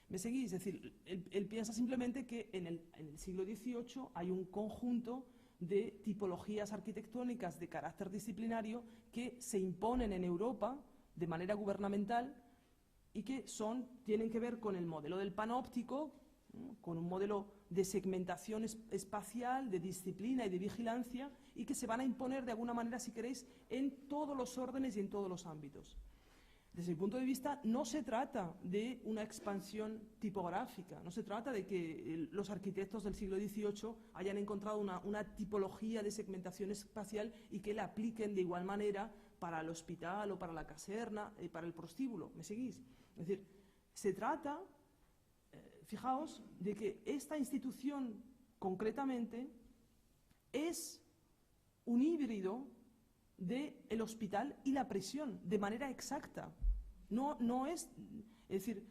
¿Me seguís? Es decir, él piensa simplemente que en el siglo XVIII hay un conjunto de tipologías arquitectónicas de carácter disciplinario que se imponen en Europa de manera gubernamental y que tienen que ver con el modelo del panóptico, ¿no?, con un modelo de segmentación espacial, de disciplina y de vigilancia, y que se van a imponer de alguna manera, si queréis, en todos los órdenes y en todos los ámbitos. Desde mi punto de vista, no se trata de una expansión tipográfica, no se trata de que los arquitectos del siglo XVIII hayan encontrado una tipología de segmentación espacial y que la apliquen de igual manera para el hospital o para la caserna, para el prostíbulo. ¿Me seguís? Es decir, se trata, fijaos, de que esta institución concretamente es un híbrido del hospital y la prisión, de manera exacta. No es decir,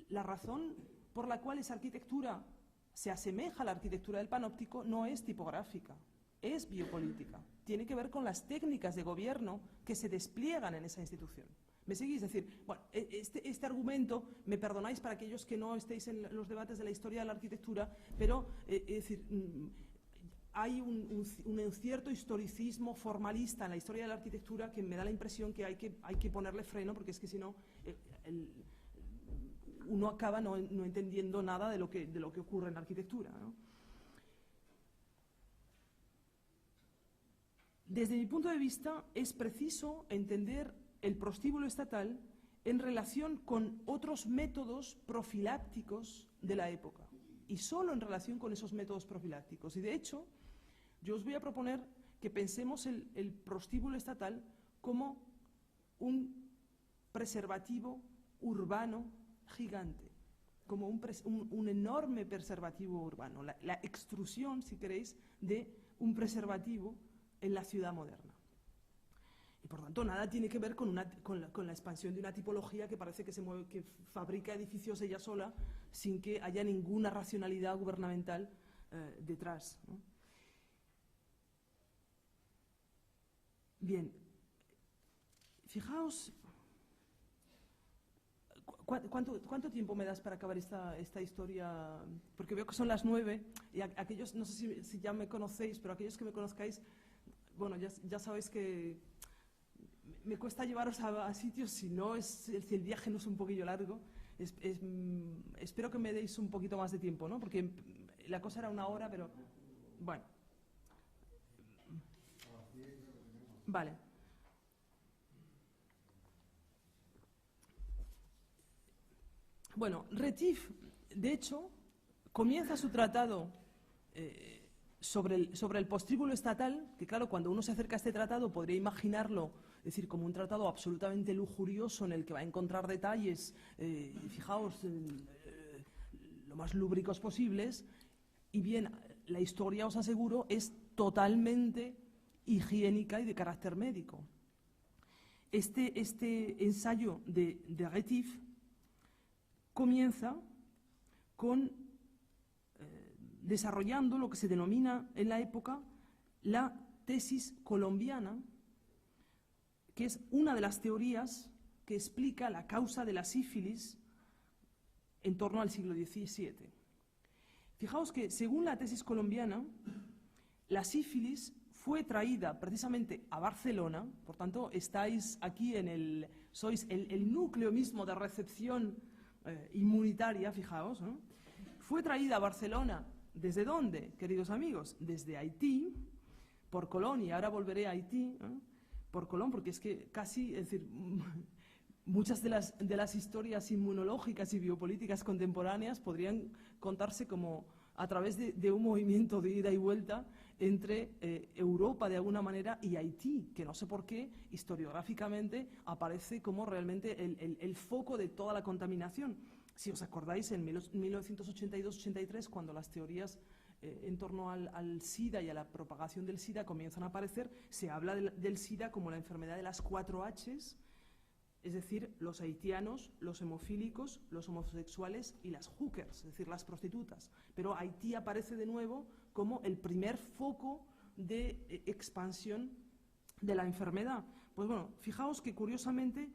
la razón por la cual esa arquitectura se asemeja a la arquitectura del panóptico no es tipográfica, es biopolítica. Tiene que ver con las técnicas de gobierno que se despliegan en esa institución. ¿Me seguís? Es decir, bueno, este argumento, me perdonáis para aquellos que no estéis en los debates de la historia de la arquitectura, pero es decir, hay un cierto historicismo formalista en la historia de la arquitectura que me da la impresión que hay que ponerle freno, porque es que si no, uno acaba no entendiendo nada de lo que ocurre en la arquitectura, ¿no? Desde mi punto de vista, es preciso entender el prostíbulo estatal en relación con otros métodos profilácticos de la época, y solo en relación con esos métodos profilácticos. Y de hecho, yo os voy a proponer que pensemos el prostíbulo estatal como un preservativo urbano gigante, como un enorme preservativo urbano, la extrusión, si queréis, de un preservativo en la ciudad moderna. Y por tanto, nada tiene que ver con la expansión de una tipología que parece que fabrica edificios ella sola sin que haya ninguna racionalidad gubernamental detrás, ¿no? Bien, fijaos, ¿cuánto tiempo me das para acabar esta historia? Porque veo que son las 9 y aquellos, no sé si ya me conocéis, pero aquellos que me conozcáis, bueno, ya sabéis que me cuesta llevaros a sitios si el viaje no es un poquillo largo. Espero que me deis un poquito más de tiempo, ¿no? Porque la cosa era 1 hora, pero bueno. Vale. Bueno, Retief, de hecho, comienza su tratado sobre el prostíbulo estatal, que claro, cuando uno se acerca a este tratado podría imaginarlo, es decir, como un tratado absolutamente lujurioso en el que va a encontrar detalles, fijaos, lo más lúbricos posibles, y bien, la historia, os aseguro, es totalmente higiénica y de carácter médico. Este ensayo de Retief comienza con desarrollando lo que se denomina en la época la tesis colombiana, que es una de las teorías que explica la causa de la sífilis en torno al siglo XVII. Fijaos que, según la tesis colombiana, la sífilis fue traída precisamente a Barcelona, por tanto, estáis aquí sois el núcleo mismo de recepción inmunitaria, fijaos, ¿no? Fue traída a Barcelona, ¿desde dónde, queridos amigos? Desde Haití, por Colón, y ahora volveré a Haití, ¿no? Por Colón, porque es que casi, es decir, muchas de las historias inmunológicas y biopolíticas contemporáneas podrían contarse como a través de un movimiento de ida y vuelta entre Europa, de alguna manera, y Haití, que no sé por qué, historiográficamente, aparece como realmente el foco de toda la contaminación. Si os acordáis, en 1982-83, cuando las teorías en torno al SIDA y a la propagación del SIDA comienzan a aparecer, se habla del SIDA como la enfermedad de las 4 Hs, es decir, los haitianos, los hemofílicos, los homosexuales y las hookers, es decir, las prostitutas. Pero Haití aparece de nuevo como el primer foco de expansión de la enfermedad. Pues bueno, fijaos que curiosamente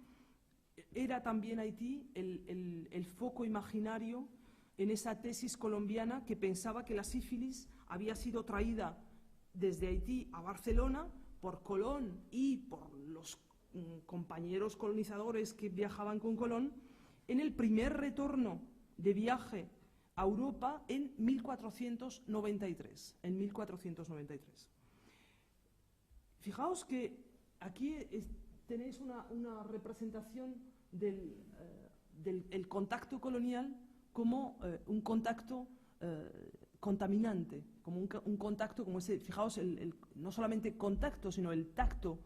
era también Haití el foco imaginario en esa tesis colombiana que pensaba que la sífilis había sido traída desde Haití a Barcelona por Colón y por los compañeros colonizadores que viajaban con Colón en el primer retorno de viaje a Europa en 1493. Fijaos que aquí tenéis una representación del contacto colonial como un contacto contaminante, como un contacto como ese, fijaos, no solamente contacto, sino el tacto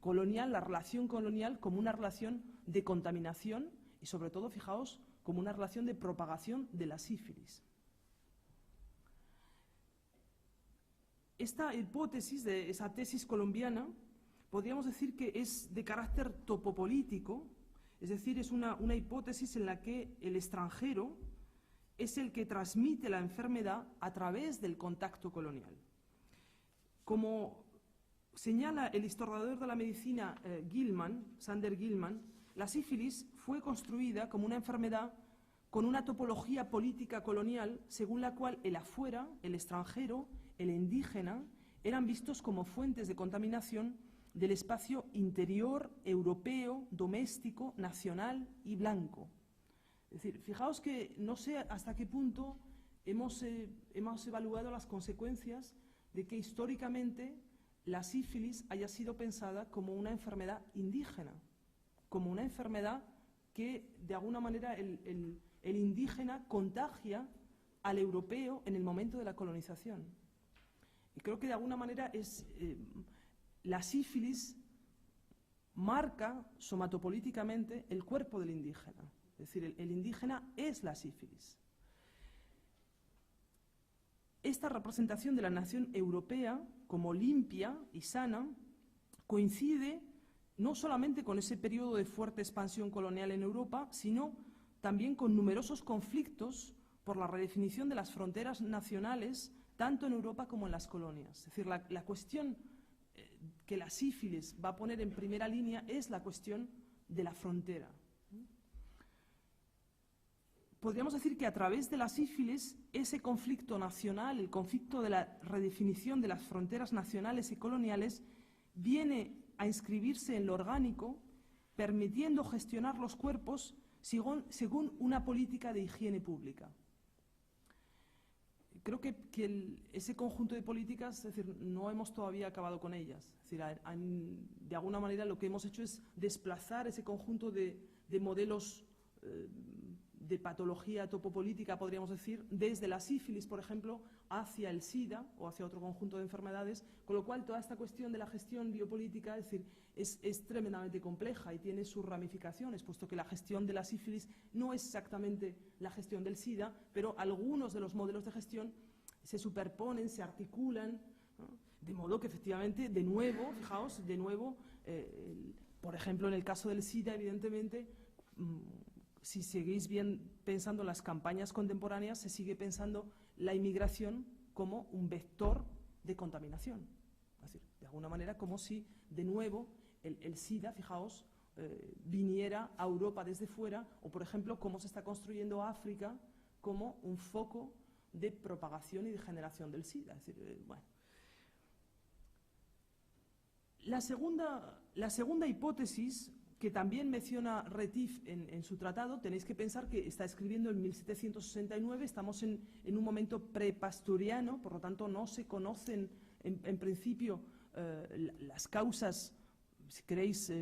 colonial, la relación colonial como una relación de contaminación y, sobre todo, fijaos, como una relación de propagación de la sífilis. Esta hipótesis de esa tesis colombiana podríamos decir que es de carácter topopolítico, es decir, es una hipótesis en la que el extranjero es el que transmite la enfermedad a través del contacto colonial. Como señala el historiador de la medicina Sander Gilman, la sífilis fue construida como una enfermedad con una topología política colonial según la cual el afuera, el extranjero, el indígena, eran vistos como fuentes de contaminación del espacio interior, europeo, doméstico, nacional y blanco. Es decir, fijaos que no sé hasta qué punto hemos evaluado las consecuencias de que históricamente la sífilis haya sido pensada como una enfermedad indígena, como una enfermedad que de alguna manera el indígena contagia al europeo en el momento de la colonización. Y creo que de alguna manera la sífilis marca somatopolíticamente el cuerpo del indígena. Es decir, el indígena es la sífilis. Esta representación de la nación europea como limpia y sana coincide no solamente con ese periodo de fuerte expansión colonial en Europa, sino también con numerosos conflictos por la redefinición de las fronteras nacionales, tanto en Europa como en las colonias. Es decir, la cuestión que la sífilis va a poner en primera línea es la cuestión de la frontera. Podríamos decir que a través de la sífilis, ese conflicto nacional, el conflicto de la redefinición de las fronteras nacionales y coloniales, viene a inscribirse en lo orgánico, permitiendo gestionar los cuerpos según una política de higiene pública. Creo que ese conjunto de políticas, es decir, no hemos todavía acabado con ellas. Es decir, de alguna manera lo que hemos hecho es desplazar ese conjunto de modelos de patología topopolítica, podríamos decir, desde la sífilis, por ejemplo, hacia el SIDA o hacia otro conjunto de enfermedades, con lo cual toda esta cuestión de la gestión biopolítica, es decir, es tremendamente compleja y tiene sus ramificaciones, puesto que la gestión de la sífilis no es exactamente la gestión del SIDA, pero algunos de los modelos de gestión se superponen, se articulan, ¿no? De modo que efectivamente, de nuevo, fijaos, de nuevo, por ejemplo, en el caso del SIDA, evidentemente, si seguís bien pensando en las campañas contemporáneas, se sigue pensando la inmigración como un vector de contaminación. Es decir, de alguna manera como si, de nuevo, el SIDA, fijaos, viniera a Europa desde fuera, o, por ejemplo, cómo se está construyendo África como un foco de propagación y de generación del SIDA. Es decir, bueno. La segunda hipótesis, que también menciona Retief en su tratado, tenéis que pensar que está escribiendo en 1769, estamos en un momento prepastoriano, por lo tanto no se conocen en principio las causas, si queréis,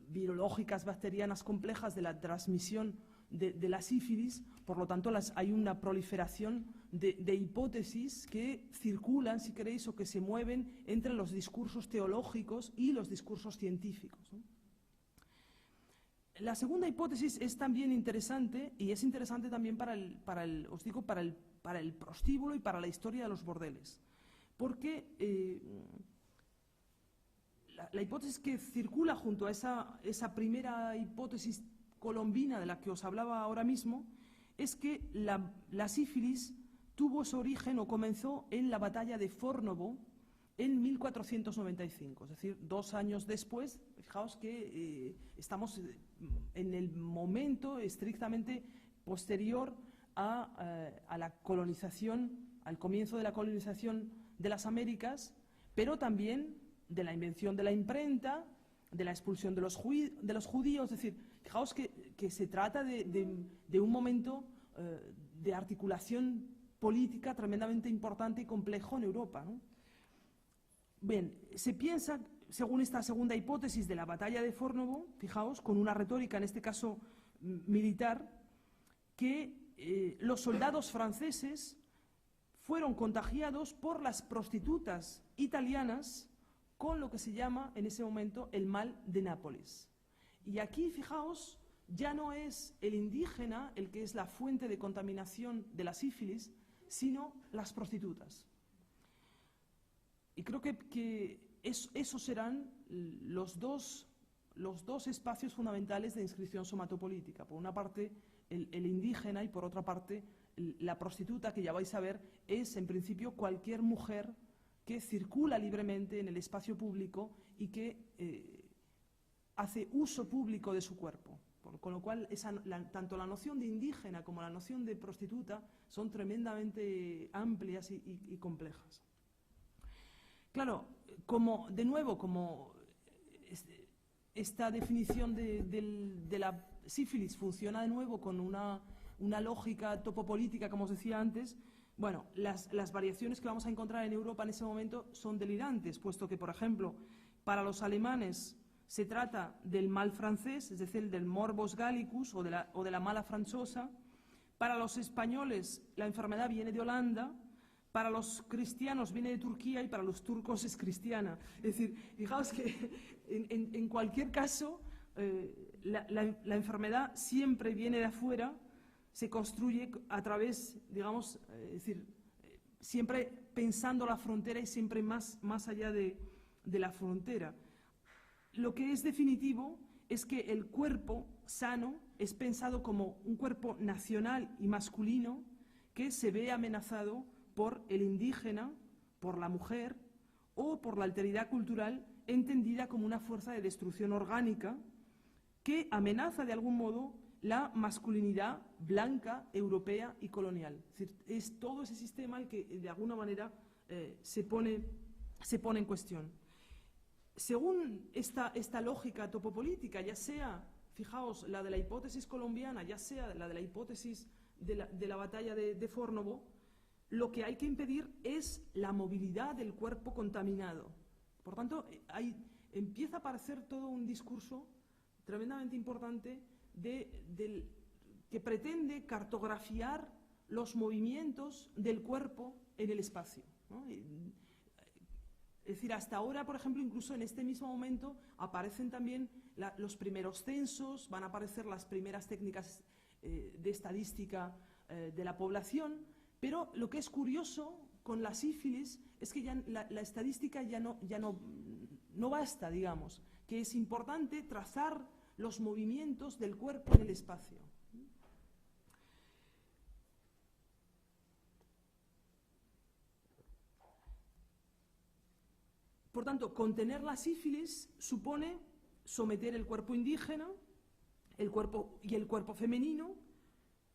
virológicas, bacterianas complejas de la transmisión de la sífilis, por lo tanto hay una proliferación de hipótesis que circulan, si queréis, o que se mueven entre los discursos teológicos y los discursos científicos, ¿no? La segunda hipótesis es también interesante, y es interesante también para el prostíbulo y para la historia de los bordeles, porque la hipótesis que circula junto a esa primera hipótesis colombina de la que os hablaba ahora mismo es que la sífilis tuvo su origen o comenzó en la batalla de Fórnovo en 1495, es decir, 2 años después. Fijaos que estamos en el momento estrictamente posterior a la colonización, al comienzo de la colonización de las Américas, pero también de la invención de la imprenta, de la expulsión de los judíos. Es decir, fijaos que se trata de un momento de articulación política tremendamente importante y complejo en Europa, ¿no? Bien, se piensa, según esta segunda hipótesis de la batalla de Fórnovo, fijaos, con una retórica, en este caso militar, que los soldados franceses fueron contagiados por las prostitutas italianas con lo que se llama en ese momento el mal de Nápoles. Y aquí, fijaos, ya no es el indígena el que es la fuente de contaminación de la sífilis, sino las prostitutas. Y creo que esos serán los dos espacios fundamentales de inscripción somatopolítica. Por una parte, el indígena, y por otra parte, la prostituta, que ya vais a ver, es en principio cualquier mujer que circula libremente en el espacio público y que hace uso público de su cuerpo. Con lo cual, tanto la noción de indígena como la noción de prostituta son tremendamente amplias y complejas. Claro, como esta definición de la sífilis funciona de nuevo con una lógica topopolítica, como os decía antes, bueno, las variaciones que vamos a encontrar en Europa en ese momento son delirantes, puesto que, por ejemplo, para los alemanes se trata del mal francés, es decir, del morbus gallicus o de la mala franchosa. Para los españoles la enfermedad viene de Holanda. Para los cristianos viene de Turquía y para los turcos es cristiana. Es decir, fijaos que en cualquier caso la enfermedad siempre viene de afuera, se construye a través, digamos, es decir, siempre pensando la frontera y siempre más allá de la frontera. Lo que es definitivo es que el cuerpo sano es pensado como un cuerpo nacional y masculino que se ve amenazado por el indígena, por la mujer o por la alteridad cultural entendida como una fuerza de destrucción orgánica que amenaza de algún modo la masculinidad blanca, europea y colonial. Es decir, es todo ese sistema el que de alguna manera se pone en cuestión. Según esta lógica topopolítica, ya sea, fijaos, la de la hipótesis colombiana, ya sea la de la hipótesis de la batalla de Fórnovo, lo que hay que impedir es la movilidad del cuerpo contaminado. Por tanto, empieza a aparecer todo un discurso tremendamente importante que pretende cartografiar los movimientos del cuerpo en el espacio, ¿no? Es decir, hasta ahora, por ejemplo, incluso en este mismo momento aparecen también los primeros censos, van a aparecer las primeras técnicas de estadística de la población. Pero lo que es curioso con la sífilis es que ya la estadística ya no basta, digamos, que es importante trazar los movimientos del cuerpo en el espacio. Por tanto, contener la sífilis supone someter el cuerpo indígena el cuerpo femenino,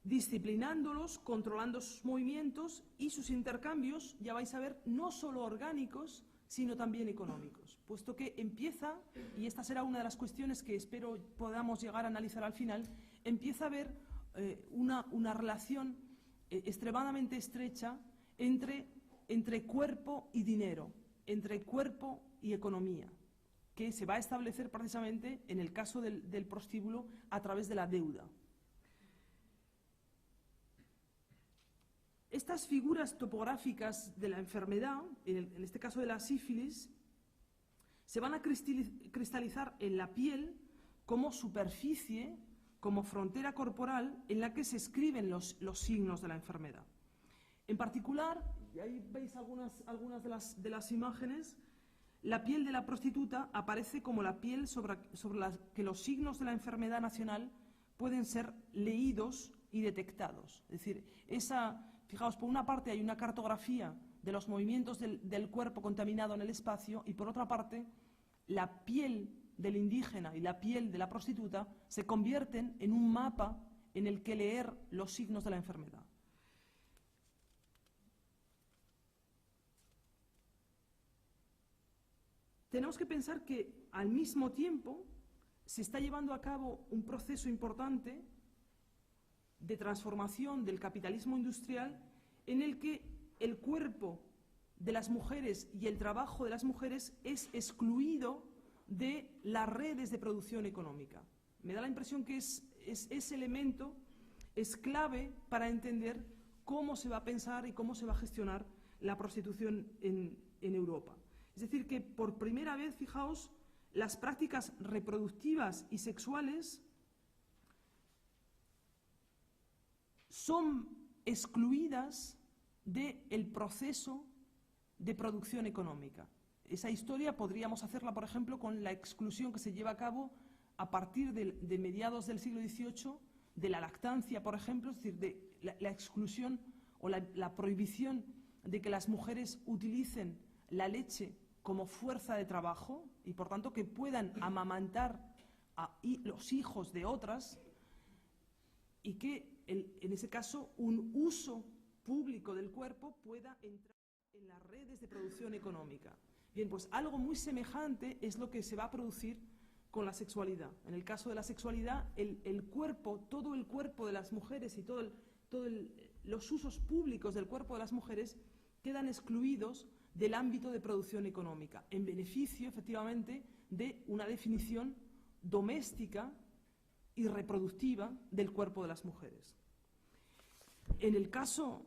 disciplinándolos, controlando sus movimientos y sus intercambios, ya vais a ver, no solo orgánicos, sino también económicos, puesto que empieza, y esta será una de las cuestiones que espero podamos llegar a analizar al final, empieza a haber una relación extremadamente estrecha entre cuerpo y dinero, entre cuerpo y economía, que se va a establecer precisamente en el caso del prostíbulo a través de la deuda. Estas figuras topográficas de la enfermedad, en este caso de la sífilis, se van a cristalizar en la piel como superficie, como frontera corporal en la que se escriben los signos de la enfermedad. En particular, y ahí veis algunas de las imágenes, la piel de la prostituta aparece como la piel sobre la que los signos de la enfermedad nacional pueden ser leídos y detectados. Es decir, fijaos, por una parte hay una cartografía de los movimientos del cuerpo contaminado en el espacio y por otra parte la piel del indígena y la piel de la prostituta se convierten en un mapa en el que leer los signos de la enfermedad. Tenemos que pensar que al mismo tiempo se está llevando a cabo un proceso importante de transformación del capitalismo industrial en el que el cuerpo de las mujeres y el trabajo de las mujeres es excluido de las redes de producción económica. Me da la impresión que ese elemento es clave para entender cómo se va a pensar y cómo se va a gestionar la prostitución en Europa. Es decir, que por primera vez, fijaos, las prácticas reproductivas y sexuales son excluidas del proceso de producción económica. Esa historia podríamos hacerla, por ejemplo, con la exclusión que se lleva a cabo a partir de mediados del siglo XVIII de la lactancia, por ejemplo, es decir, de la exclusión o la prohibición de que las mujeres utilicen la leche como fuerza de trabajo y, por tanto, que puedan amamantar a los hijos de otras y que, en ese caso, un uso público del cuerpo pueda entrar en las redes de producción económica. Bien, pues algo muy semejante es lo que se va a producir con la sexualidad. En el caso de la sexualidad, el cuerpo, todo el cuerpo de las mujeres y todos los usos públicos del cuerpo de las mujeres quedan excluidos del ámbito de producción económica, en beneficio, efectivamente, de una definición doméstica y reproductiva del cuerpo de las mujeres. En el caso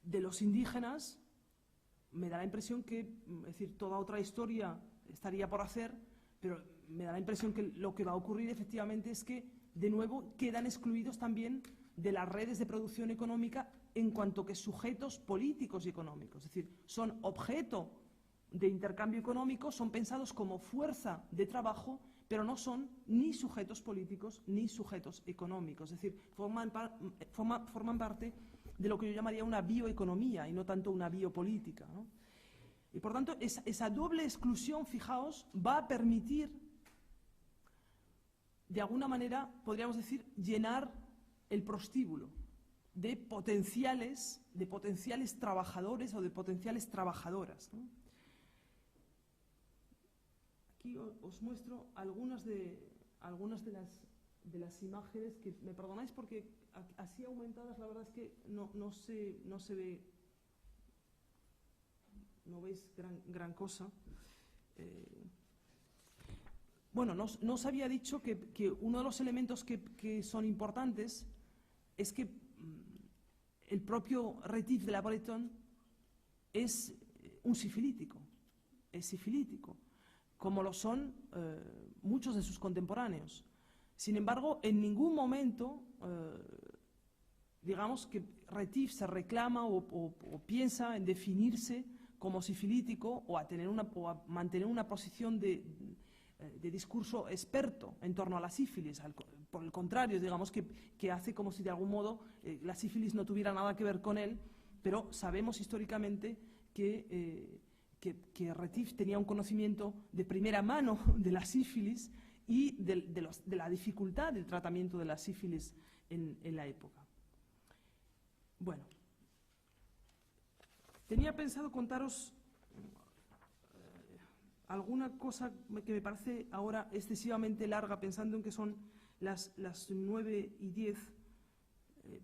de los indígenas, me da la impresión que, es decir, toda otra historia estaría por hacer, pero me da la impresión que lo que va a ocurrir efectivamente es que, de nuevo, quedan excluidos también de las redes de producción económica en cuanto que sujetos políticos y económicos. Es decir, son objeto de intercambio económico, son pensados como fuerza de trabajo, pero no son ni sujetos políticos ni sujetos económicos. Es decir, forman parte de lo que yo llamaría una bioeconomía y no tanto una biopolítica, ¿no? Y por tanto, esa doble exclusión, fijaos, va a permitir, de alguna manera, podríamos decir, llenar el prostíbulo de potenciales trabajadores o de potenciales trabajadoras, ¿no? Aquí os muestro algunas de las imágenes que, me perdonáis porque así aumentadas la verdad es que no se ve, no veis gran cosa. Bueno, no os había dicho que uno de los elementos que son importantes es que el propio Retief de la Breton es un sifilítico, como lo son muchos de sus contemporáneos. Sin embargo, en ningún momento, digamos que Retief se reclama o piensa en definirse como sifilítico o a mantener una posición de discurso experto en torno a la sífilis. Por el contrario, digamos que hace como si de algún modo la sífilis no tuviera nada que ver con él, pero sabemos históricamente que Retief tenía un conocimiento de primera mano de la sífilis y de la dificultad del tratamiento de la sífilis en la época. Bueno, tenía pensado contaros alguna cosa que me parece ahora excesivamente larga, pensando en que son las 9:10,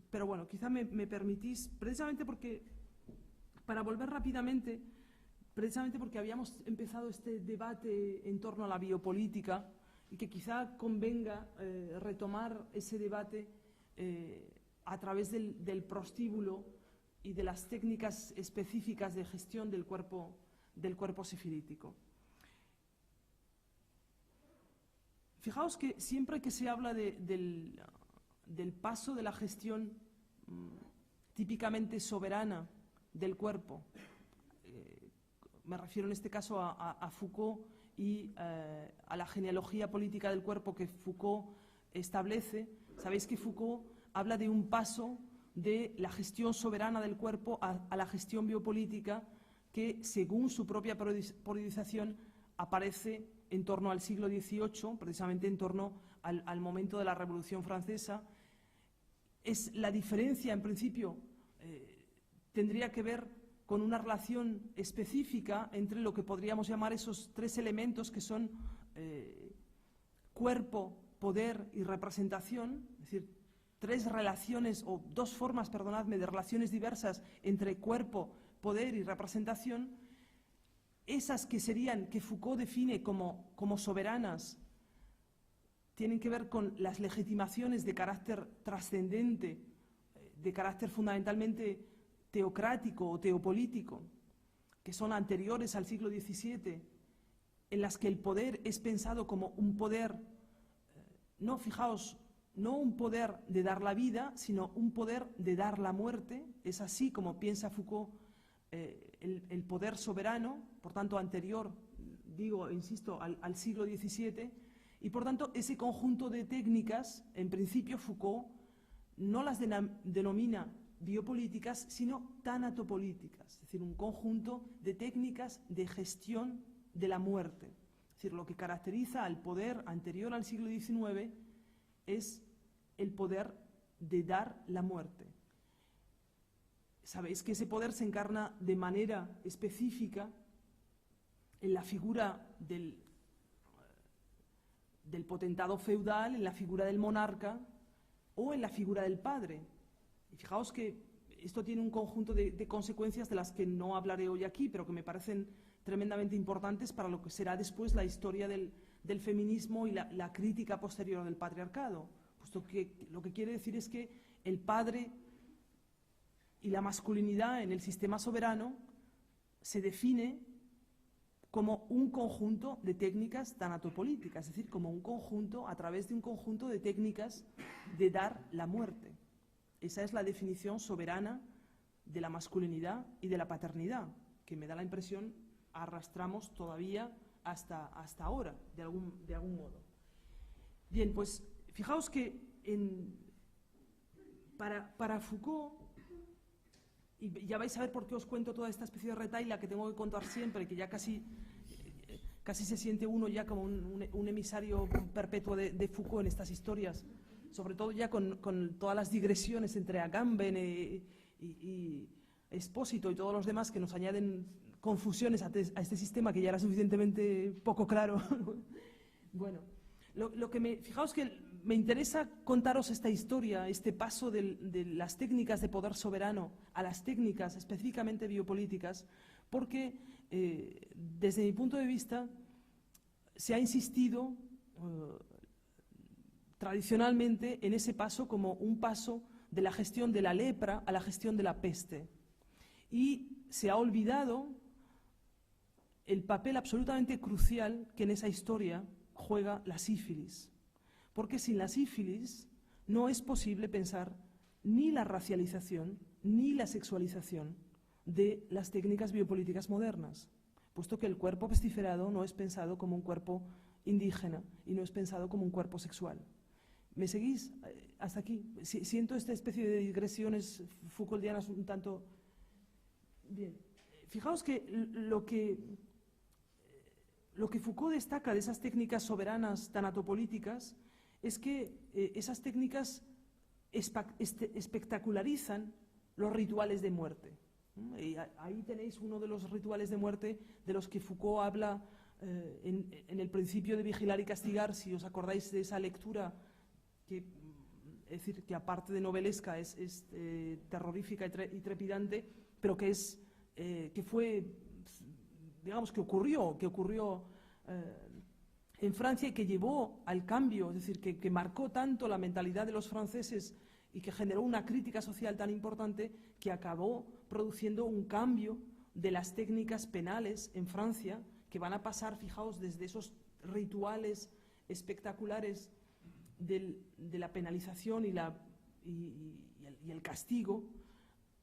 pero bueno, quizá me permitís, precisamente porque, para volver rápidamente, precisamente porque habíamos empezado este debate en torno a la biopolítica y que quizá convenga retomar ese debate a través del prostíbulo y de las técnicas específicas de gestión del cuerpo sifilítico. Fijaos que siempre que se habla del paso de la gestión típicamente soberana del cuerpo, me refiero en este caso a Foucault y a la genealogía política del cuerpo que Foucault establece, sabéis que Foucault habla de un paso de la gestión soberana del cuerpo a la gestión biopolítica que, según su propia periodización, aparece en torno al siglo XVIII, precisamente en torno al momento de la Revolución Francesa. Es la diferencia, en principio, tendría que ver con una relación específica entre lo que podríamos llamar esos tres elementos que son cuerpo, poder y representación, es decir, tres relaciones o dos formas, perdonadme, de relaciones diversas entre cuerpo, poder y representación. Esas que Foucault define como soberanas tienen que ver con las legitimaciones de carácter trascendente, de carácter fundamentalmente teocrático o teopolítico, que son anteriores al siglo XVII, en las que el poder es pensado como un poder, fijaos, no un poder de dar la vida, sino un poder de dar la muerte. Es así como piensa Foucault el poder soberano, por tanto anterior, insisto, al siglo XVII, y por tanto ese conjunto de técnicas, en principio Foucault no las denomina biopolíticas, sino tanatopolíticas, es decir, un conjunto de técnicas de gestión de la muerte. Es decir, lo que caracteriza al poder anterior al siglo XIX es el poder de dar la muerte. Sabéis que ese poder se encarna de manera específica en la figura del potentado feudal, en la figura del monarca o en la figura del padre. Y fijaos que esto tiene un conjunto de consecuencias de las que no hablaré hoy aquí, pero que me parecen tremendamente importantes para lo que será después la historia del feminismo y la crítica posterior del patriarcado. Puesto que lo que quiere decir es que el padre y la masculinidad en el sistema soberano se define como un conjunto de técnicas tanatopolíticas, es decir, como un conjunto, a través de un conjunto de técnicas de dar la muerte. Esa es la definición soberana de la masculinidad y de la paternidad, que me da la impresión arrastramos todavía hasta ahora, de algún modo. Bien, pues fijaos que para Foucault, y ya vais a ver por qué os cuento toda esta especie de retahíla que tengo que contar siempre, que ya casi se siente uno ya como un emisario perpetuo de Foucault en estas historias, sobre todo ya con todas las digresiones entre Agamben y Expósito y todos los demás que nos añaden confusiones a este sistema que ya era suficientemente poco claro. Bueno, fijaos que me interesa contaros esta historia, este paso de las técnicas de poder soberano a las técnicas específicamente biopolíticas, porque desde mi punto de vista se ha insistido tradicionalmente en ese paso como un paso de la gestión de la lepra a la gestión de la peste. Y se ha olvidado el papel absolutamente crucial que en esa historia juega la sífilis. Porque sin la sífilis no es posible pensar ni la racialización ni la sexualización de las técnicas biopolíticas modernas, puesto que el cuerpo pestiferado no es pensado como un cuerpo indígena y no es pensado como un cuerpo sexual. ¿Me seguís hasta aquí? Siento esta especie de digresiones Foucauldianas un tanto... Bien. Fijaos que lo que Foucault destaca de esas técnicas soberanas tanatopolíticas es que esas técnicas espectacularizan los rituales de muerte. Y ahí tenéis uno de los rituales de muerte de los que Foucault habla en el principio de Vigilar y Castigar, si os acordáis de esa lectura que, es decir, que aparte de novelesca es terrorífica y trepidante, pero que fue, digamos, que ocurrió en Francia y que llevó al cambio, es decir, que marcó tanto la mentalidad de los franceses y que generó una crítica social tan importante que acabó produciendo un cambio de las técnicas penales en Francia, que van a pasar, fijaos, desde esos rituales espectaculares de la penalización y el castigo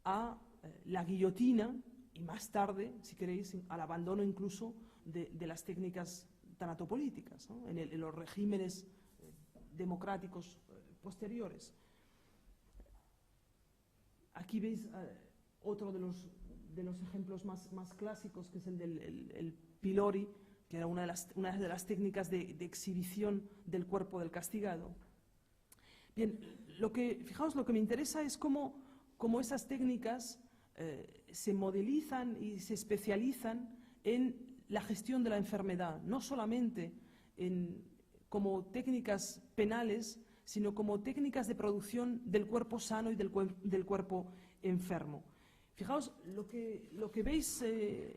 a la guillotina y más tarde, si queréis, al abandono incluso de las técnicas tanatopolíticas, ¿no? en los regímenes democráticos posteriores. Aquí veis otro de los ejemplos más clásicos, que es el del pilori, que era una de las técnicas de exhibición del cuerpo del castigado. Bien, fijaos, lo que me interesa es cómo esas técnicas se modelizan y se especializan en la gestión de la enfermedad, no solamente como técnicas penales, sino como técnicas de producción del cuerpo sano y del cuerpo enfermo. Fijaos, lo que veis,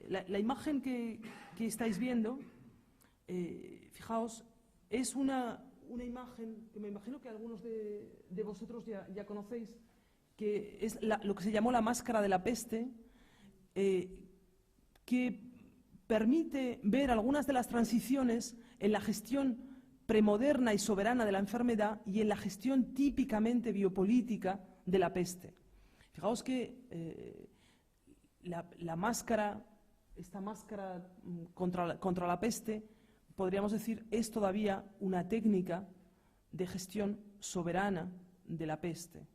la imagen que estáis viendo, fijaos, es una imagen que me imagino que algunos de vosotros ya conocéis, que es lo que se llamó la máscara de la peste, que permite ver algunas de las transiciones en la gestión premoderna y soberana de la enfermedad y en la gestión típicamente biopolítica de la peste. Fijaos que la máscara, esta máscara contra la peste, podríamos decir, es todavía una técnica de gestión soberana de la peste.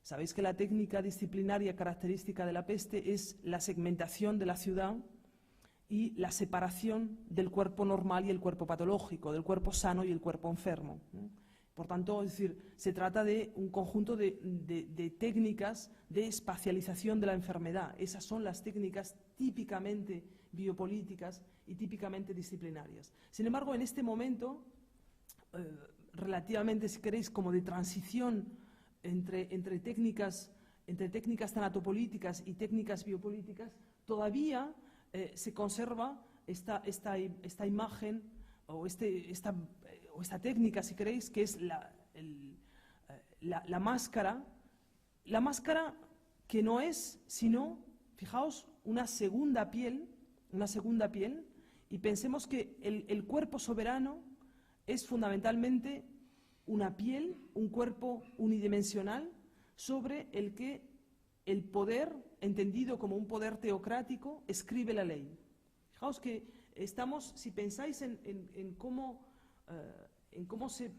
Sabéis que la técnica disciplinaria característica de la peste es la segmentación de la ciudad y la separación del cuerpo normal y el cuerpo patológico, del cuerpo sano y el cuerpo enfermo. Por tanto, es decir, se trata de un conjunto de técnicas de espacialización de la enfermedad. Esas son las técnicas típicamente biopolíticas y típicamente disciplinarias. Sin embargo, en este momento, relativamente, si queréis, como de transición entre técnicas tanatopolíticas y técnicas biopolíticas, todavía se conserva esta imagen o esta técnica, si queréis, que es la máscara que no es sino, fijaos, una segunda piel, y pensemos que el cuerpo soberano es fundamentalmente una piel, un cuerpo unidimensional sobre el que el poder, entendido como un poder teocrático, escribe la ley. Fijaos que estamos, si pensáis en cómo se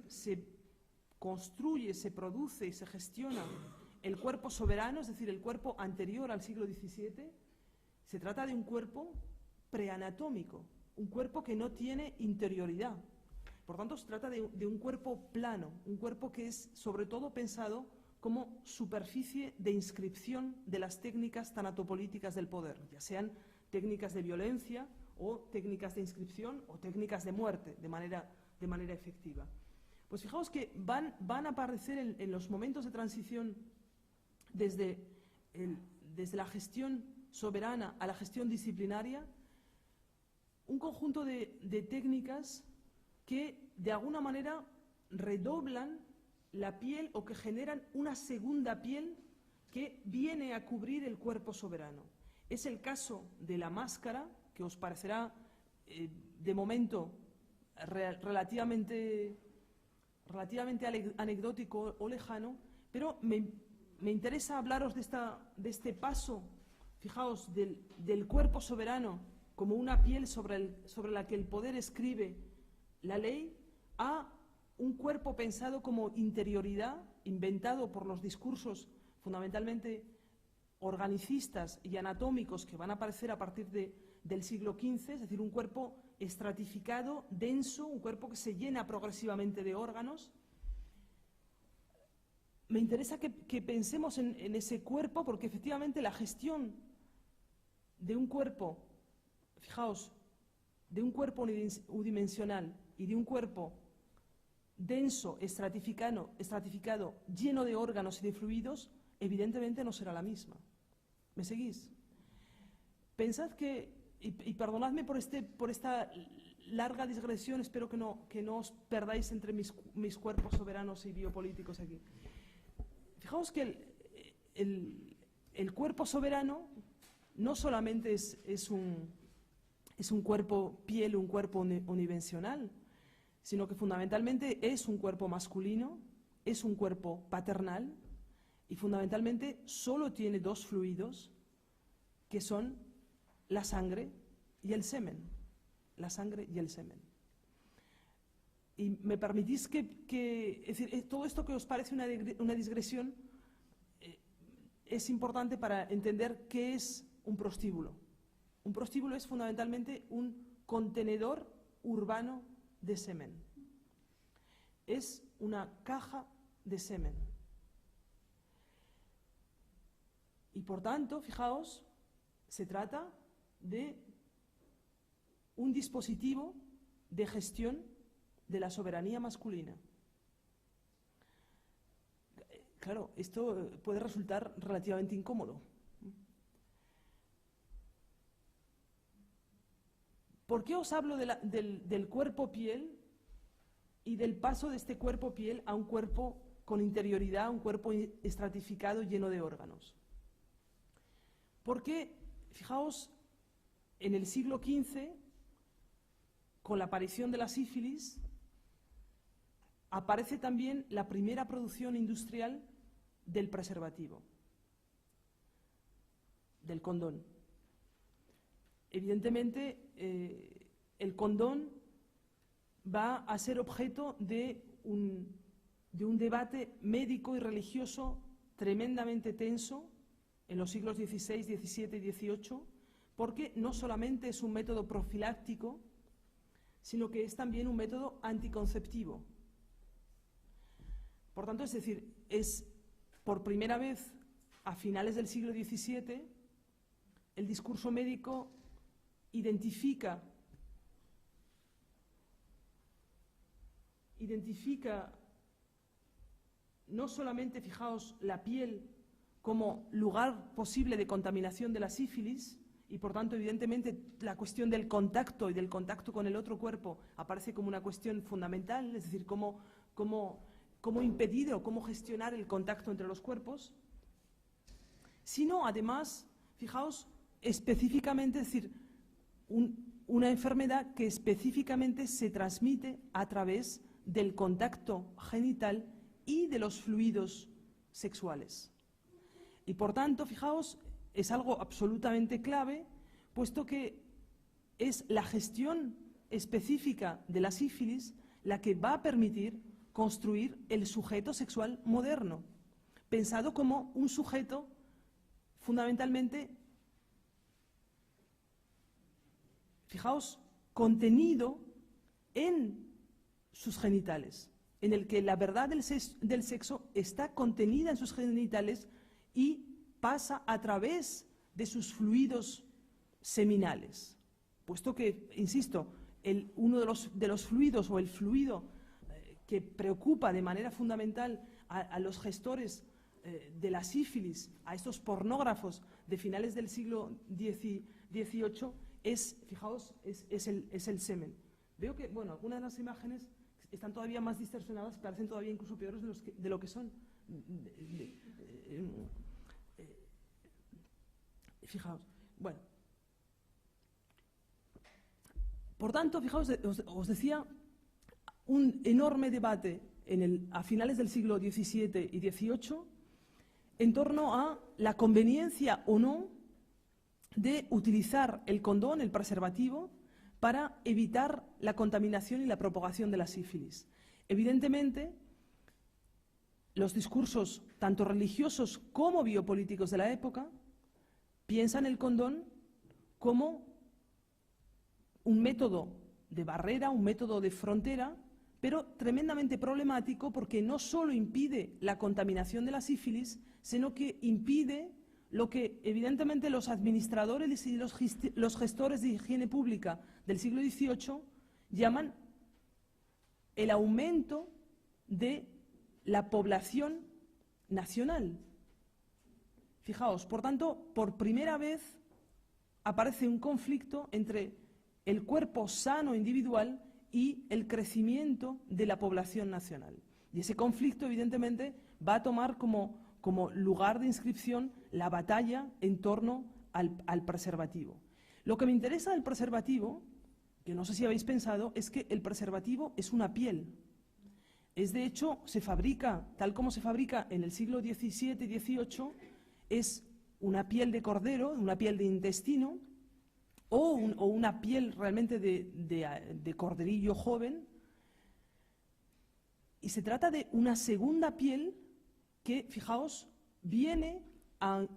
construye, se produce y se gestiona el cuerpo soberano, es decir, el cuerpo anterior al siglo XVII, se trata de un cuerpo preanatómico, un cuerpo que no tiene interioridad. Por tanto, se trata de un cuerpo plano, un cuerpo que es sobre todo pensado como superficie de inscripción de las técnicas tanatopolíticas del poder, ya sean técnicas de violencia o técnicas de inscripción o técnicas de muerte de manera efectiva. Pues fijaos que van a aparecer en los momentos de transición desde la gestión soberana a la gestión disciplinaria un conjunto de técnicas que de alguna manera redoblan la piel o que generan una segunda piel que viene a cubrir el cuerpo soberano. Es el caso de la máscara, que os parecerá de momento relativamente anecdótico o lejano, pero me interesa hablaros de este paso, fijaos, del cuerpo soberano como una piel sobre la que el poder escribe la ley a un cuerpo pensado como interioridad, inventado por los discursos fundamentalmente organicistas y anatómicos que van a aparecer a partir del siglo XV, es decir, un cuerpo estratificado, denso, un cuerpo que se llena progresivamente de órganos. Me interesa que pensemos en ese cuerpo, porque efectivamente la gestión de un cuerpo, fijaos, de un cuerpo unidimensional y de un cuerpo denso, estratificado, lleno de órganos y de fluidos, evidentemente no será la misma. ¿Me seguís? Pensad que, y perdonadme por esta larga digresión, espero que no os perdáis entre mis cuerpos soberanos y biopolíticos aquí. Fijaos que el cuerpo soberano no solamente es un cuerpo piel, un cuerpo unidimensional, sino que fundamentalmente es un cuerpo masculino, es un cuerpo paternal y fundamentalmente solo tiene dos fluidos, que son la sangre y el semen. La sangre y el semen. Y me permitís es decir, todo esto que os parece una digresión es importante para entender qué es un prostíbulo. Un prostíbulo es fundamentalmente un contenedor urbano de semen. Es una caja de semen. Y por tanto, fijaos, se trata de un dispositivo de gestión de la soberanía masculina. Claro, esto puede resultar relativamente incómodo. ¿Por qué os hablo del cuerpo-piel y del paso de este cuerpo-piel a un cuerpo con interioridad, un cuerpo estratificado lleno de órganos? Porque, fijaos, en el siglo XV, con la aparición de la sífilis, aparece también la primera producción industrial del preservativo, del condón. Evidentemente, el condón va a ser objeto de un debate médico y religioso tremendamente tenso en los siglos XVI, XVII y XVIII, porque no solamente es un método profiláctico, sino que es también un método anticonceptivo. Por tanto, es decir, es por primera vez a finales del siglo XVII el discurso médico identifica no solamente, fijaos, la piel como lugar posible de contaminación de la sífilis, y por tanto, evidentemente, la cuestión del contacto y del contacto con el otro cuerpo aparece como una cuestión fundamental, es decir, cómo impedir o cómo gestionar el contacto entre los cuerpos, sino además, fijaos, específicamente, es decir, una enfermedad que específicamente se transmite a través del contacto genital y de los fluidos sexuales. Y por tanto, fijaos, es algo absolutamente clave, puesto que es la gestión específica de la sífilis la que va a permitir construir el sujeto sexual moderno, pensado como un sujeto fundamentalmente, fijaos, contenido en sus genitales, en el que la verdad del sexo está contenida en sus genitales y pasa a través de sus fluidos seminales. Puesto que, insisto, uno de los fluidos o el fluido que preocupa de manera fundamental a los gestores de la sífilis, a estos pornógrafos de finales del siglo XVIII, fijaos, es el semen. Veo que, bueno, algunas de las imágenes están todavía más distorsionadas, parecen todavía incluso peores de lo que son. Fijaos, bueno. Por tanto, fijaos, os decía, un enorme debate a finales del siglo XVII y XVIII en torno a la conveniencia o no de utilizar el condón, el preservativo, para evitar la contaminación y la propagación de la sífilis. Evidentemente, los discursos, tanto religiosos como biopolíticos de la época, piensan el condón como un método de barrera, un método de frontera, pero tremendamente problemático porque no solo impide la contaminación de la sífilis, sino que impide lo que evidentemente los administradores y los gestores de higiene pública del siglo XVIII llaman el aumento de la población nacional. Fijaos, por tanto, por primera vez aparece un conflicto entre el cuerpo sano individual y el crecimiento de la población nacional. Y ese conflicto, evidentemente, va a tomar como lugar de inscripción la batalla en torno al preservativo. Lo que me interesa del preservativo, que no sé si habéis pensado, es que el preservativo es una piel. Es, de hecho, se fabrica, tal como se fabrica en el siglo XVII y XVIII, es una piel de cordero, una piel de intestino, o una piel realmente de corderillo joven, y se trata de una segunda piel que, fijaos, viene a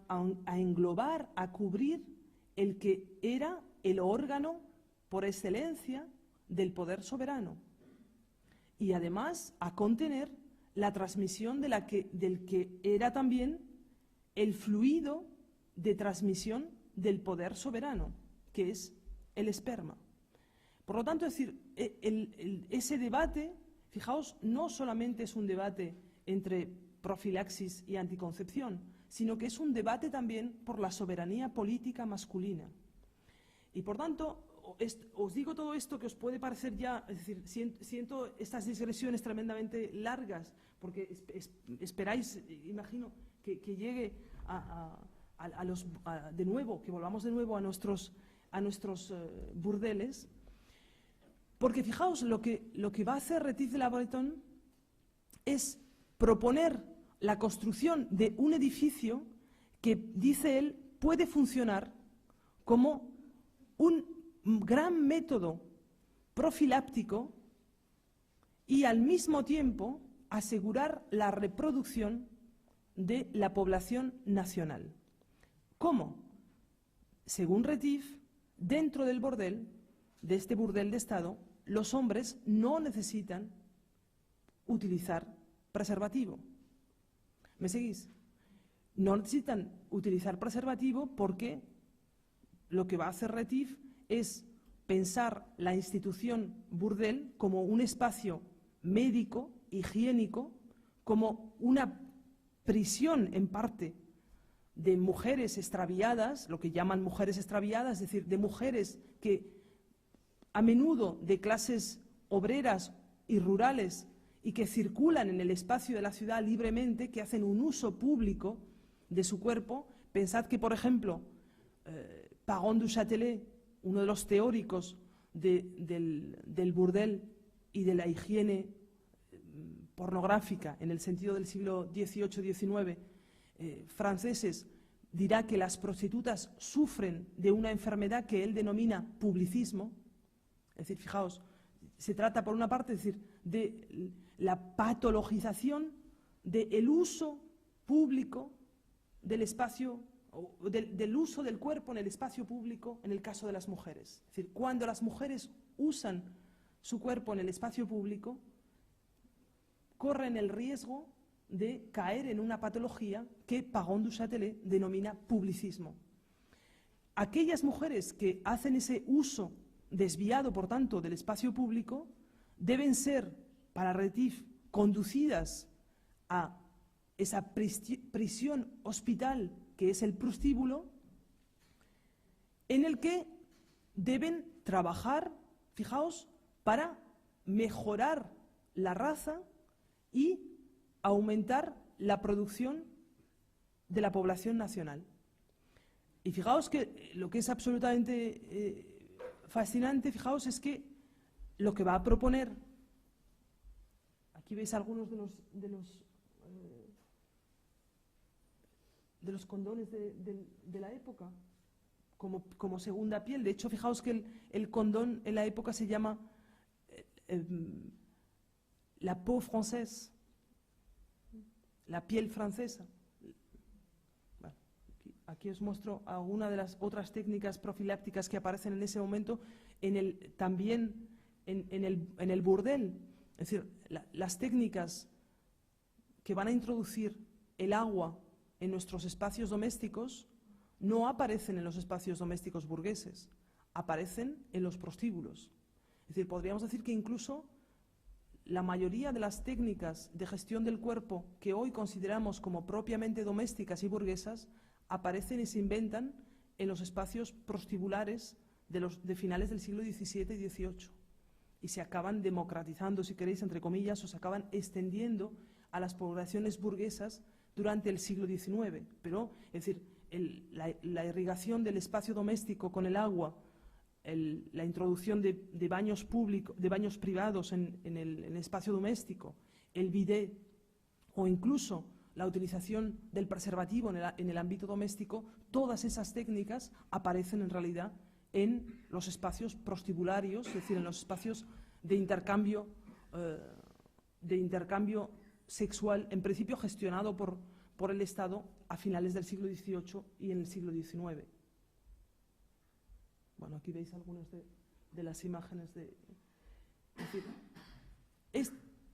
englobar, a cubrir el que era el órgano por excelencia del poder soberano, y además a contener la transmisión del que era también el fluido de transmisión del poder soberano, que es el esperma. Por lo tanto, es decir, ese debate, fijaos, no solamente es un debate entre profilaxis y anticoncepción, sino que es un debate también por la soberanía política masculina. Y por tanto, os digo todo esto que os puede parecer ya, es decir, siento estas digresiones tremendamente largas, porque esperáis, imagino, que llegue de nuevo, que volvamos de nuevo a nuestros burdeles, porque fijaos, lo que va a hacer Retief de la Bretonne es proponer la construcción de un edificio que, dice él, puede funcionar como un gran método profiláctico y al mismo tiempo asegurar la reproducción de la población nacional. ¿Cómo? Según Retief, dentro del bordel, de este burdel de Estado, los hombres no necesitan utilizar preservativo. ¿Me seguís? No necesitan utilizar preservativo porque lo que va a hacer Retief es pensar la institución burdel como un espacio médico, higiénico, como una prisión en parte de mujeres extraviadas, lo que llaman mujeres extraviadas, es decir, de mujeres que a menudo de clases obreras y rurales y que circulan en el espacio de la ciudad libremente, que hacen un uso público de su cuerpo. Pensad que, por ejemplo, Parent Duchâtelet, uno de los teóricos del burdel y de la higiene pornográfica en el sentido del siglo XVIII-XIX, franceses, dirá que las prostitutas sufren de una enfermedad que él denomina publicismo. Es decir, fijaos, se trata por una parte, es decir, de la patologización del uso público del espacio, del uso del cuerpo en el espacio público en el caso de las mujeres. Es decir, cuando las mujeres usan su cuerpo en el espacio público, corren el riesgo de caer en una patología que Parent Duchâtelet denomina publicismo. Aquellas mujeres que hacen ese uso desviado, por tanto, del espacio público, deben ser, para Retief, conducidas a esa prisión hospital que es el prostíbulo, en el que deben trabajar, fijaos, para mejorar la raza y aumentar la producción de la población nacional. Y fijaos que lo que es absolutamente fascinante, fijaos, es que lo que va a proponer, aquí veis algunos de los condones de la época, como segunda piel. De hecho, fijaos que el condón en la época se llama la peau française, la piel francesa. Bueno, aquí os muestro alguna de las otras técnicas profilácticas que aparecen en ese momento también en el burdel. Es decir, las técnicas que van a introducir el agua en nuestros espacios domésticos no aparecen en los espacios domésticos burgueses, aparecen en los prostíbulos. Es decir, podríamos decir que incluso la mayoría de las técnicas de gestión del cuerpo que hoy consideramos como propiamente domésticas y burguesas aparecen y se inventan en los espacios prostibulares de finales del siglo XVII y XVIII. Y se acaban democratizando, si queréis, entre comillas, o se acaban extendiendo a las poblaciones burguesas durante el siglo XIX. Pero, es decir, la irrigación del espacio doméstico con el agua, la introducción de baños públicos, de baños privados en el espacio doméstico, el bidet o incluso la utilización del preservativo en el ámbito doméstico, todas esas técnicas aparecen en realidad en los espacios prostibularios, es decir, en los espacios de intercambio sexual, en principio gestionado por el Estado a finales del siglo XVIII y en el siglo XIX. Bueno, aquí veis algunas de las imágenes es decir,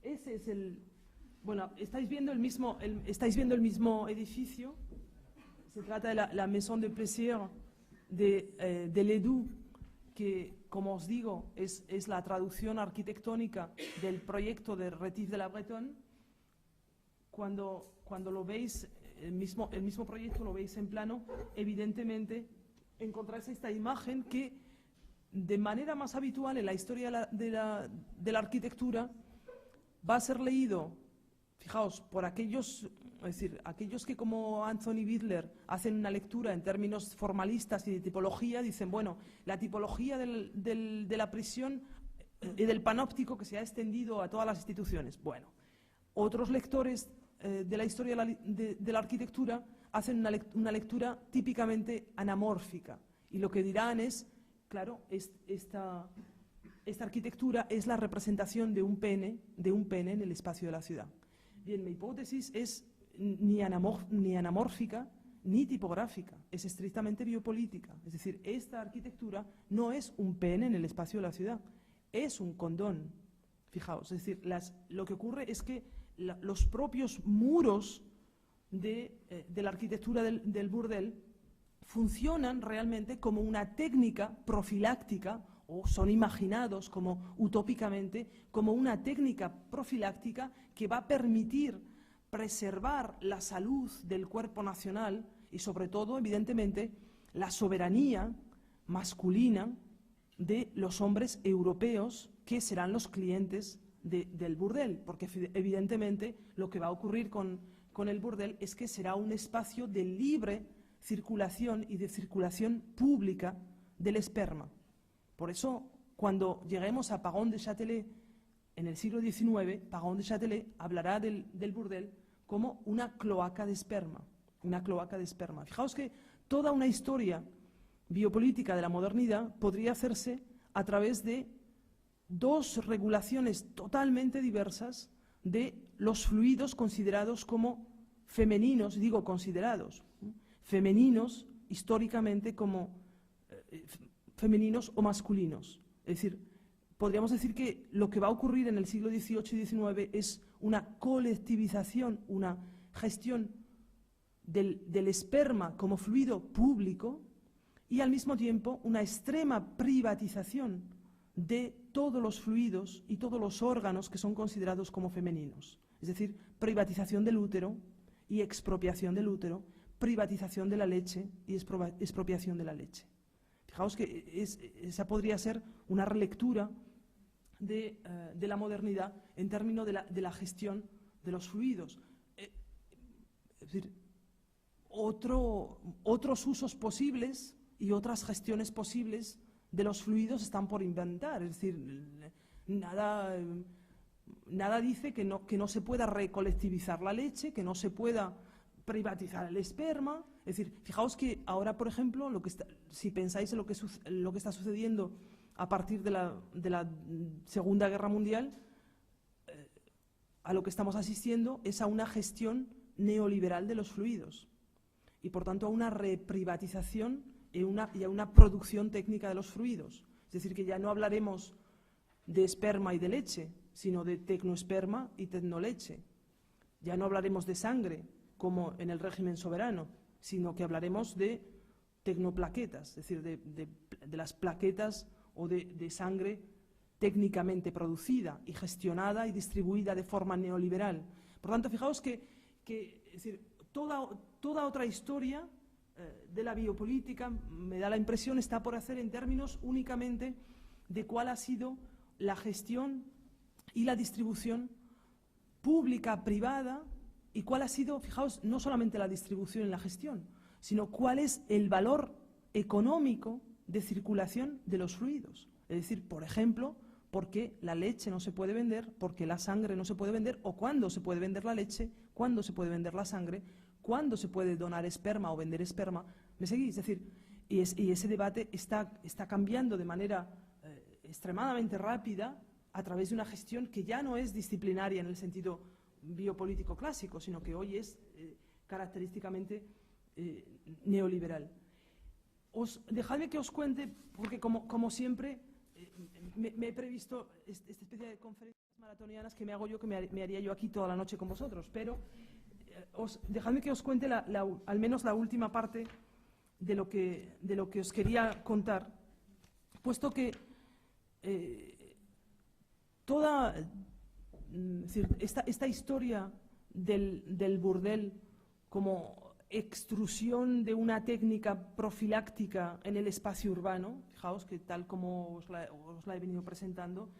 ese es el... Bueno, estáis viendo el mismo edificio. Se trata de la Maison de Plaisir de Ledoux, que, como os digo, es la traducción arquitectónica del proyecto de Rétif de la Bretonne. Cuando lo veis, el mismo proyecto lo veis en plano, evidentemente encontráis esta imagen que, de manera más habitual en la historia de la arquitectura, va a ser leído, fijaos, por aquellos que como Anthony Bidler hacen una lectura en términos formalistas y de tipología, dicen, bueno, la tipología de la prisión y del panóptico que se ha extendido a todas las instituciones. Bueno, otros lectores de la historia de la arquitectura hacen una lectura típicamente anamórfica, y lo que dirán es, claro, esta arquitectura es la representación de un pene en el espacio de la ciudad. Bien, mi hipótesis es ni anamórfica ni tipográfica, es estrictamente biopolítica. Es decir, esta arquitectura no es un pene en el espacio de la ciudad, es un condón. Fijaos, es decir, lo que ocurre es que los propios muros de la arquitectura del burdel funcionan realmente como una técnica profiláctica, o son imaginados como utópicamente como una técnica profiláctica que va a permitir preservar la salud del cuerpo nacional y, sobre todo, evidentemente, la soberanía masculina de los hombres europeos que serán los clientes del burdel, porque evidentemente lo que va a ocurrir con el burdel es que será un espacio de libre circulación y de circulación pública del esperma. Por eso, cuando lleguemos a Pagon de Châtelet en el siglo XIX, Pagon de Châtelet hablará del burdel como una cloaca de esperma, una cloaca de esperma. Fijaos que toda una historia biopolítica de la modernidad podría hacerse a través de dos regulaciones totalmente diversas de los fluidos considerados como femeninos, digo considerados, femeninos históricamente como femeninos o masculinos. Es decir, podríamos decir que lo que va a ocurrir en el siglo XVIII y XIX es una colectivización, una gestión del esperma como fluido público y al mismo tiempo una extrema privatización de todos los fluidos y todos los órganos que son considerados como femeninos. Es decir, privatización del útero y expropiación del útero, privatización de la leche y expropiación de la leche. Fijaos que esa podría ser una relectura de la modernidad en términos de la gestión de los fluidos. Es decir, otros usos posibles y otras gestiones posibles de los fluidos están por inventar. Es decir, nada dice que no se pueda recolectivizar la leche, que no se pueda privatizar el esperma. Es decir, fijaos que ahora, por ejemplo, si pensáis en lo que está sucediendo a partir de la Segunda Guerra Mundial, a lo que estamos asistiendo es a una gestión neoliberal de los fluidos y, por tanto, a una reprivatización y a una producción técnica de los fluidos. Es decir, que ya no hablaremos de esperma y de leche, sino de tecnoesperma y tecnoleche. Ya no hablaremos de sangre, como en el régimen soberano, sino que hablaremos de tecnoplaquetas, es decir, de las plaquetas o de sangre técnicamente producida y gestionada y distribuida de forma neoliberal. Por tanto, fijaos que es decir, toda otra historia de la biopolítica, me da la impresión, está por hacer en términos únicamente de cuál ha sido la gestión y la distribución pública, privada, y cuál ha sido, fijaos, no solamente la distribución y la gestión, sino cuál es el valor económico de circulación de los fluidos. Es decir, por ejemplo, por qué la leche no se puede vender, por qué la sangre no se puede vender, o cuándo se puede vender la leche, cuándo se puede vender la sangre, cuándo se puede donar esperma o vender esperma. ¿Me seguís? Es decir, y ese debate está cambiando de manera extremadamente rápida a través de una gestión que ya no es disciplinaria en el sentido biopolítico clásico, sino que hoy es característicamente neoliberal. Dejadme que os cuente, porque como siempre me he previsto esta especie de conferencias maratonianas que me hago yo, que me haría yo aquí toda la noche con vosotros, pero dejadme que os cuente al menos la última parte de lo que os quería contar, puesto que toda esta historia del burdel como extrusión de una técnica profiláctica en el espacio urbano, fijaos que tal como os la he venido presentando,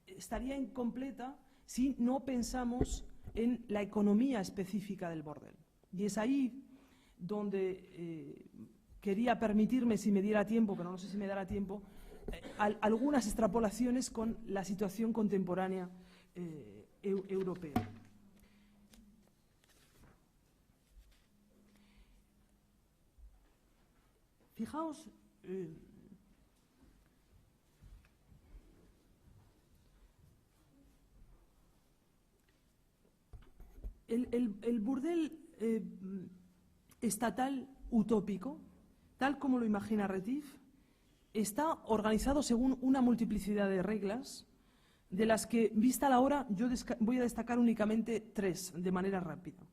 estaría incompleta si no pensamos en la economía específica del burdel. Y es ahí donde quería permitirme, si me diera tiempo, pero no sé si me dará tiempo, algunas extrapolaciones con la situación contemporánea europea. Fijaos, el burdel estatal utópico, tal como lo imagina Retief, está organizado según una multiplicidad de reglas, de las que, vista la hora, yo voy a destacar únicamente 3 de manera rápida.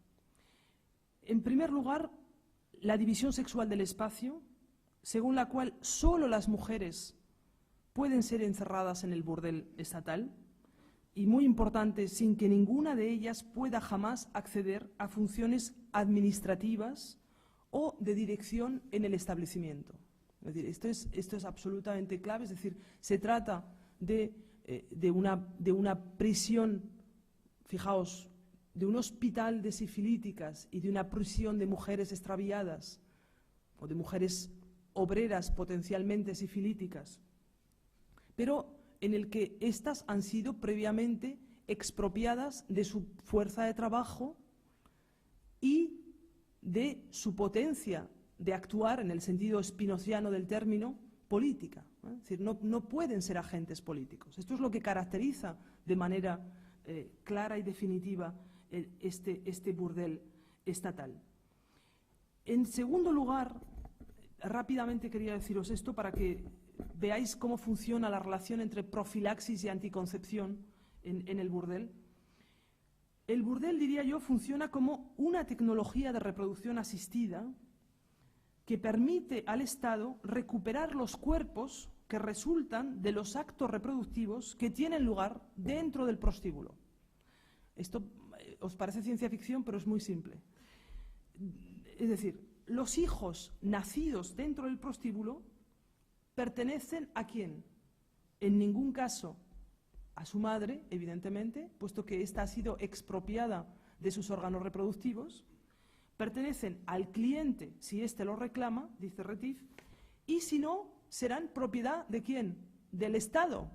En primer lugar, la división sexual del espacio, según la cual solo las mujeres pueden ser encerradas en el burdel estatal, y muy importante, sin que ninguna de ellas pueda jamás acceder a funciones administrativas o de dirección en el establecimiento. Es decir, esto es absolutamente clave, es decir, se trata de una prisión, fijaos, de un hospital de sifilíticas y de una prisión de mujeres extraviadas o de mujeres obreras potencialmente sifilíticas, pero en el que éstas han sido previamente expropiadas de su fuerza de trabajo y de su potencia de actuar, en el sentido spinoziano del término, política. Es decir, no pueden ser agentes políticos. Esto es lo que caracteriza de manera clara y definitiva este burdel estatal. En segundo lugar, rápidamente quería deciros esto para que veáis cómo funciona la relación entre profilaxis y anticoncepción en el burdel. El burdel, diría yo, funciona como una tecnología de reproducción asistida que permite al Estado recuperar los cuerpos que resultan de los actos reproductivos que tienen lugar dentro del prostíbulo. Esto os parece ciencia ficción, pero es muy simple. Es decir, los hijos nacidos dentro del prostíbulo pertenecen ¿a quién? En ningún caso a su madre, evidentemente, puesto que ésta ha sido expropiada de sus órganos reproductivos. Pertenecen al cliente si éste lo reclama, dice Retief, y si no, serán propiedad ¿de quién? Del Estado.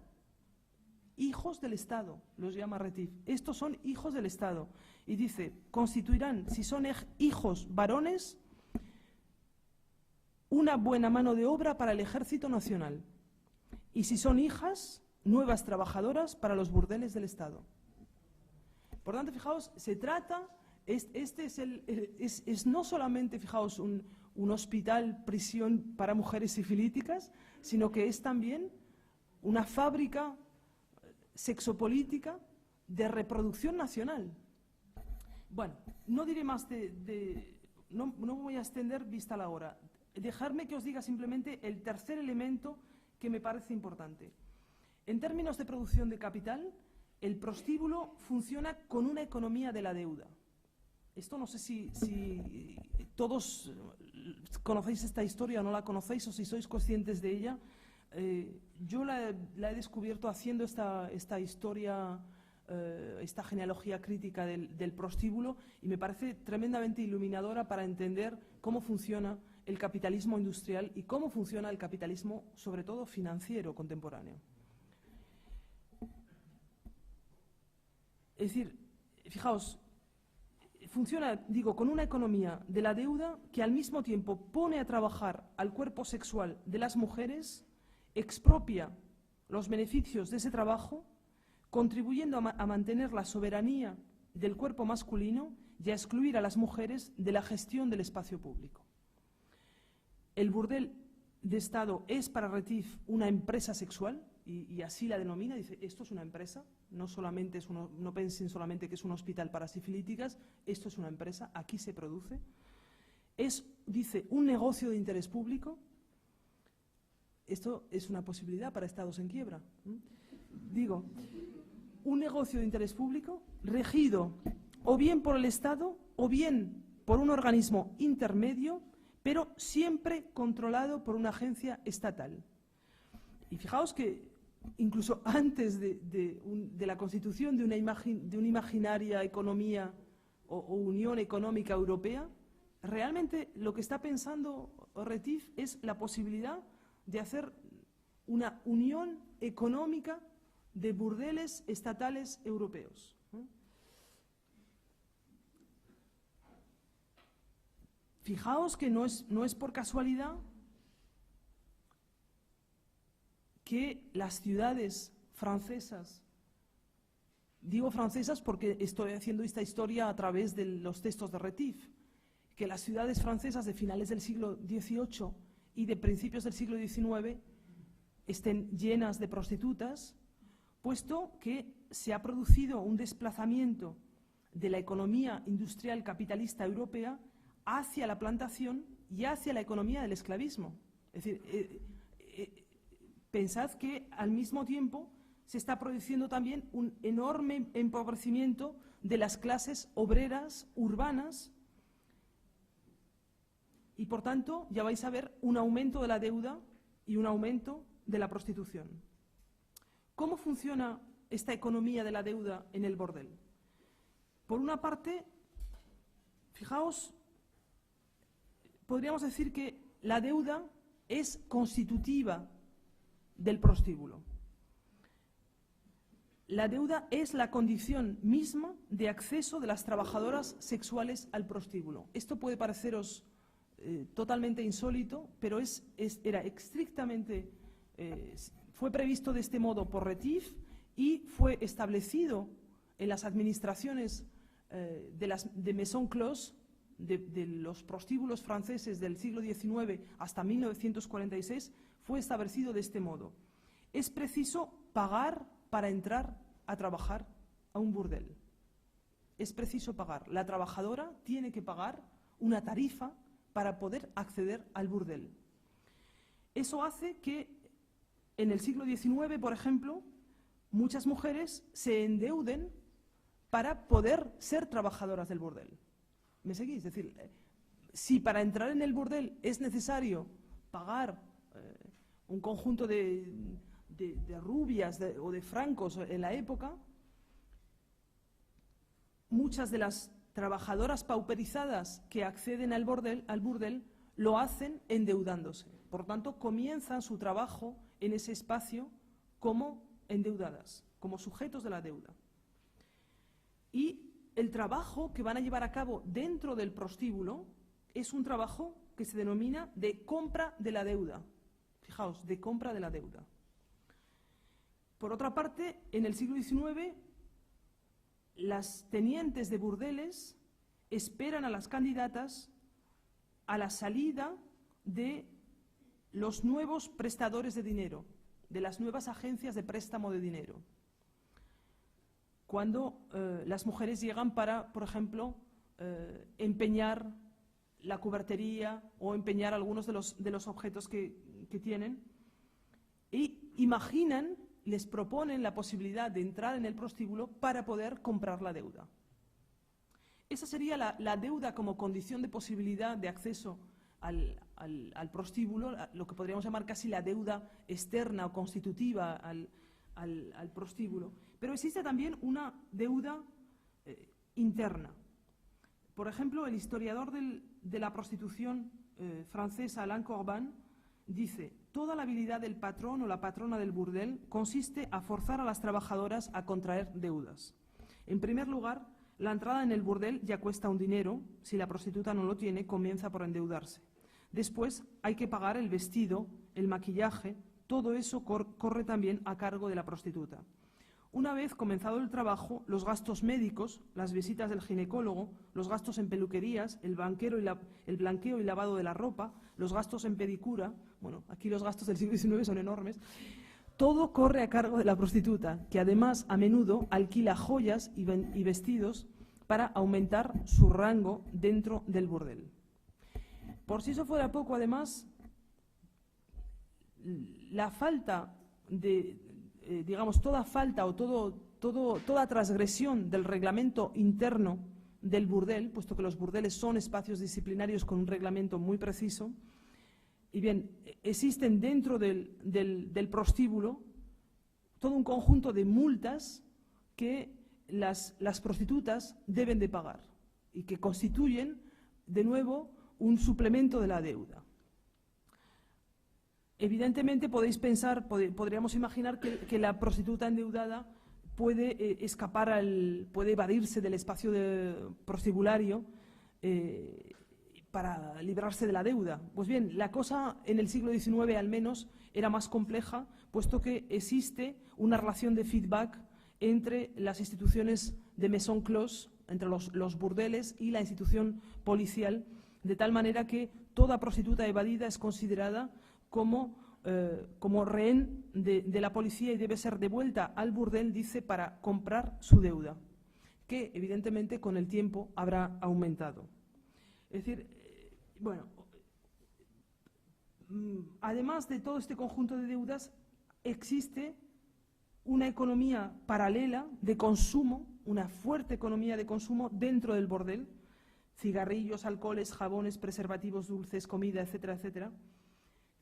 hijos del Estado, los llama Retief. Estos son hijos del Estado. Y dice, constituirán, si son hijos varones, una buena mano de obra para el Ejército Nacional. Y si son hijas, nuevas trabajadoras para los burdeles del Estado. Por tanto, fijaos, se trata, es no solamente, fijaos, un hospital, prisión para mujeres sifilíticas, sino que es también una fábrica sexopolítica de reproducción nacional. Bueno, no diré más no me voy a extender vista la hora. Dejadme que os diga simplemente el tercer elemento que me parece importante. En términos de producción de capital, el prostíbulo funciona con una economía de la deuda. Esto no sé si todos conocéis esta historia o no la conocéis, o si sois conscientes de ella. Yo la he descubierto haciendo esta historia, esta genealogía crítica del prostíbulo, y me parece tremendamente iluminadora para entender cómo funciona el capitalismo industrial y cómo funciona el capitalismo, sobre todo financiero, contemporáneo. Es decir, fijaos, funciona, digo, con una economía de la deuda que al mismo tiempo pone a trabajar al cuerpo sexual de las mujeres, expropia los beneficios de ese trabajo, contribuyendo a mantener la soberanía del cuerpo masculino y a excluir a las mujeres de la gestión del espacio público. El burdel de Estado es para Retief una empresa sexual, y así la denomina, dice, esto es una empresa, no piensen solamente que es un hospital para sifilíticas, esto es una empresa, aquí se produce. Es, dice, un negocio de interés público. Esto es una posibilidad para estados en quiebra. Digo, un negocio de interés público regido o bien por el Estado o bien por un organismo intermedio, pero siempre controlado por una agencia estatal. Y fijaos que incluso antes de la constitución de una imaginaria economía o unión económica europea, realmente lo que está pensando Retief es la posibilidad de hacer una unión económica de burdeles estatales europeos. Fijaos que no es por casualidad que las ciudades francesas, digo francesas porque estoy haciendo esta historia a través de los textos de Retief, que las ciudades francesas de finales del siglo XVIII y de principios del siglo XIX estén llenas de prostitutas, puesto que se ha producido un desplazamiento de la economía industrial capitalista europea hacia la plantación y hacia la economía del esclavismo. Es decir, pensad que al mismo tiempo se está produciendo también un enorme empobrecimiento de las clases obreras urbanas y, por tanto, ya vais a ver un aumento de la deuda y un aumento de la prostitución. ¿Cómo funciona esta economía de la deuda en el bordel? Por una parte, fijaos, podríamos decir que la deuda es constitutiva del prostíbulo. La deuda es la condición misma de acceso de las trabajadoras sexuales al prostíbulo. Esto puede pareceros totalmente insólito, pero era estrictamente, fue previsto de este modo por Retief y fue establecido en las administraciones de Maison Clos, de los prostíbulos franceses del siglo XIX hasta 1946, fue establecido de este modo. Es preciso pagar para entrar a trabajar a un burdel. Es preciso pagar. La trabajadora tiene que pagar una tarifa para poder acceder al burdel. Eso hace que en el siglo XIX, por ejemplo, muchas mujeres se endeuden para poder ser trabajadoras del burdel. ¿Me seguís? Es decir, si para entrar en el burdel es necesario pagar un conjunto de rubias o de francos en la época, muchas de las trabajadoras pauperizadas que acceden al burdel lo hacen endeudándose. Por tanto, comienzan su trabajo en ese espacio como endeudadas. como sujetos de la deuda. Y el trabajo que van a llevar a cabo dentro del prostíbulo es un trabajo que se denomina de compra de la deuda. Fijaos, de compra de la deuda. Por otra parte, en el siglo XIX, las tenientes de burdeles esperan a las candidatas a la salida de los nuevos prestadores de dinero, de las nuevas agencias de préstamo de dinero. Cuando las mujeres llegan para, por ejemplo, empeñar la cubertería o empeñar algunos de los objetos que tienen, y imaginan, les proponen la posibilidad de entrar en el prostíbulo para poder comprar la deuda. Esa sería la deuda como condición de posibilidad de acceso al prostíbulo, lo que podríamos llamar casi la deuda externa o constitutiva al prostíbulo. Pero existe también una deuda interna. Por ejemplo, el historiador de la prostitución francés Alain Corbin dice: toda la habilidad del patrón o la patrona del burdel consiste a forzar a las trabajadoras a contraer deudas. En primer lugar, la entrada en el burdel ya cuesta un dinero. Si la prostituta no lo tiene, comienza por endeudarse. Después hay que pagar el vestido, el maquillaje, todo eso corre también a cargo de la prostituta. Una vez comenzado el trabajo, los gastos médicos, las visitas del ginecólogo, los gastos en peluquerías, el blanqueo y lavado de la ropa, los gastos en pedicura, bueno, aquí los gastos del siglo XIX son enormes, todo corre a cargo de la prostituta, que además a menudo alquila joyas y vestidos para aumentar su rango dentro del burdel. Por si eso fuera poco, además, la falta de, digamos, toda falta o toda transgresión del reglamento interno del burdel, puesto que los burdeles son espacios disciplinarios con un reglamento muy preciso, y bien, existen dentro del prostíbulo todo un conjunto de multas que las prostitutas deben de pagar y que constituyen, de nuevo, un suplemento de la deuda. Evidentemente podéis pensar, podríamos imaginar que la prostituta endeudada puede puede evadirse del espacio prostibulario para librarse de la deuda. Pues bien, la cosa en el siglo XIX al menos era más compleja, puesto que existe una relación de feedback entre las instituciones de maison clos, entre los burdeles y la institución policial, de tal manera que toda prostituta evadida es considerada como rehén de la policía y debe ser devuelta al burdel, dice, para comprar su deuda, que evidentemente con el tiempo habrá aumentado. Es decir, bueno, además de todo este conjunto de deudas, existe una economía paralela de consumo, una fuerte economía de consumo dentro del burdel, cigarrillos, alcoholes, jabones, preservativos, dulces, comida, etcétera, etcétera,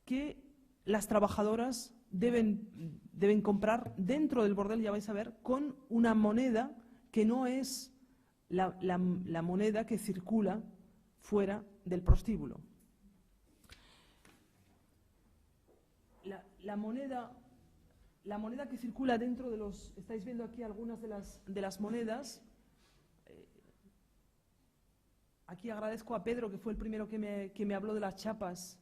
que las trabajadoras deben comprar dentro del burdel, ya vais a ver, con una moneda que no es la moneda que circula fuera del prostíbulo. La moneda que circula dentro de los... Estáis viendo aquí algunas de las monedas. Aquí agradezco a Pedro, que fue el primero que me habló de las chapas,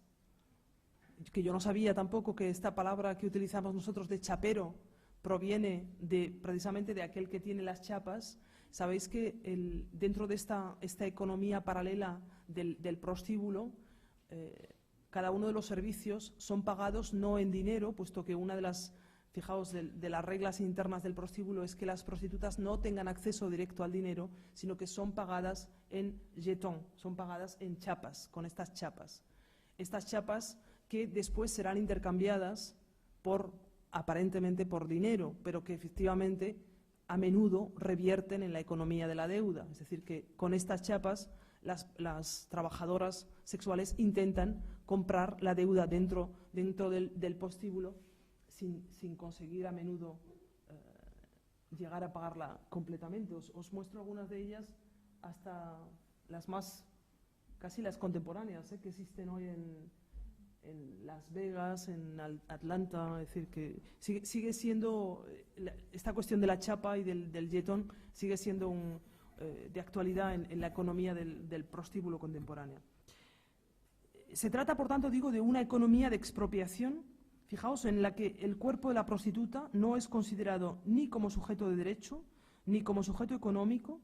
que yo no sabía tampoco que esta palabra que utilizamos nosotros de chapero proviene precisamente de aquel que tiene las chapas. Sabéis que dentro de esta economía paralela del prostíbulo, cada uno de los servicios son pagados no en dinero, puesto que una de las, fijaos, de las reglas internas del prostíbulo es que las prostitutas no tengan acceso directo al dinero, sino que son pagadas en jetón, son pagadas en chapas, con estas chapas. Estas chapas que después serán intercambiadas aparentemente por dinero, pero que efectivamente a menudo revierten en la economía de la deuda. Es decir, que con estas chapas las trabajadoras sexuales intentan comprar la deuda dentro del prostíbulo sin conseguir a menudo llegar a pagarla completamente. Os muestro algunas de ellas, hasta las más, casi las contemporáneas, que existen hoy en Las Vegas, en Atlanta, es decir, que sigue siendo, esta cuestión de la chapa y del jetón sigue siendo de actualidad en la economía del prostíbulo contemporáneo. Se trata, por tanto, digo, de una economía de expropiación, fijaos, en la que el cuerpo de la prostituta no es considerado ni como sujeto de derecho, ni como sujeto económico,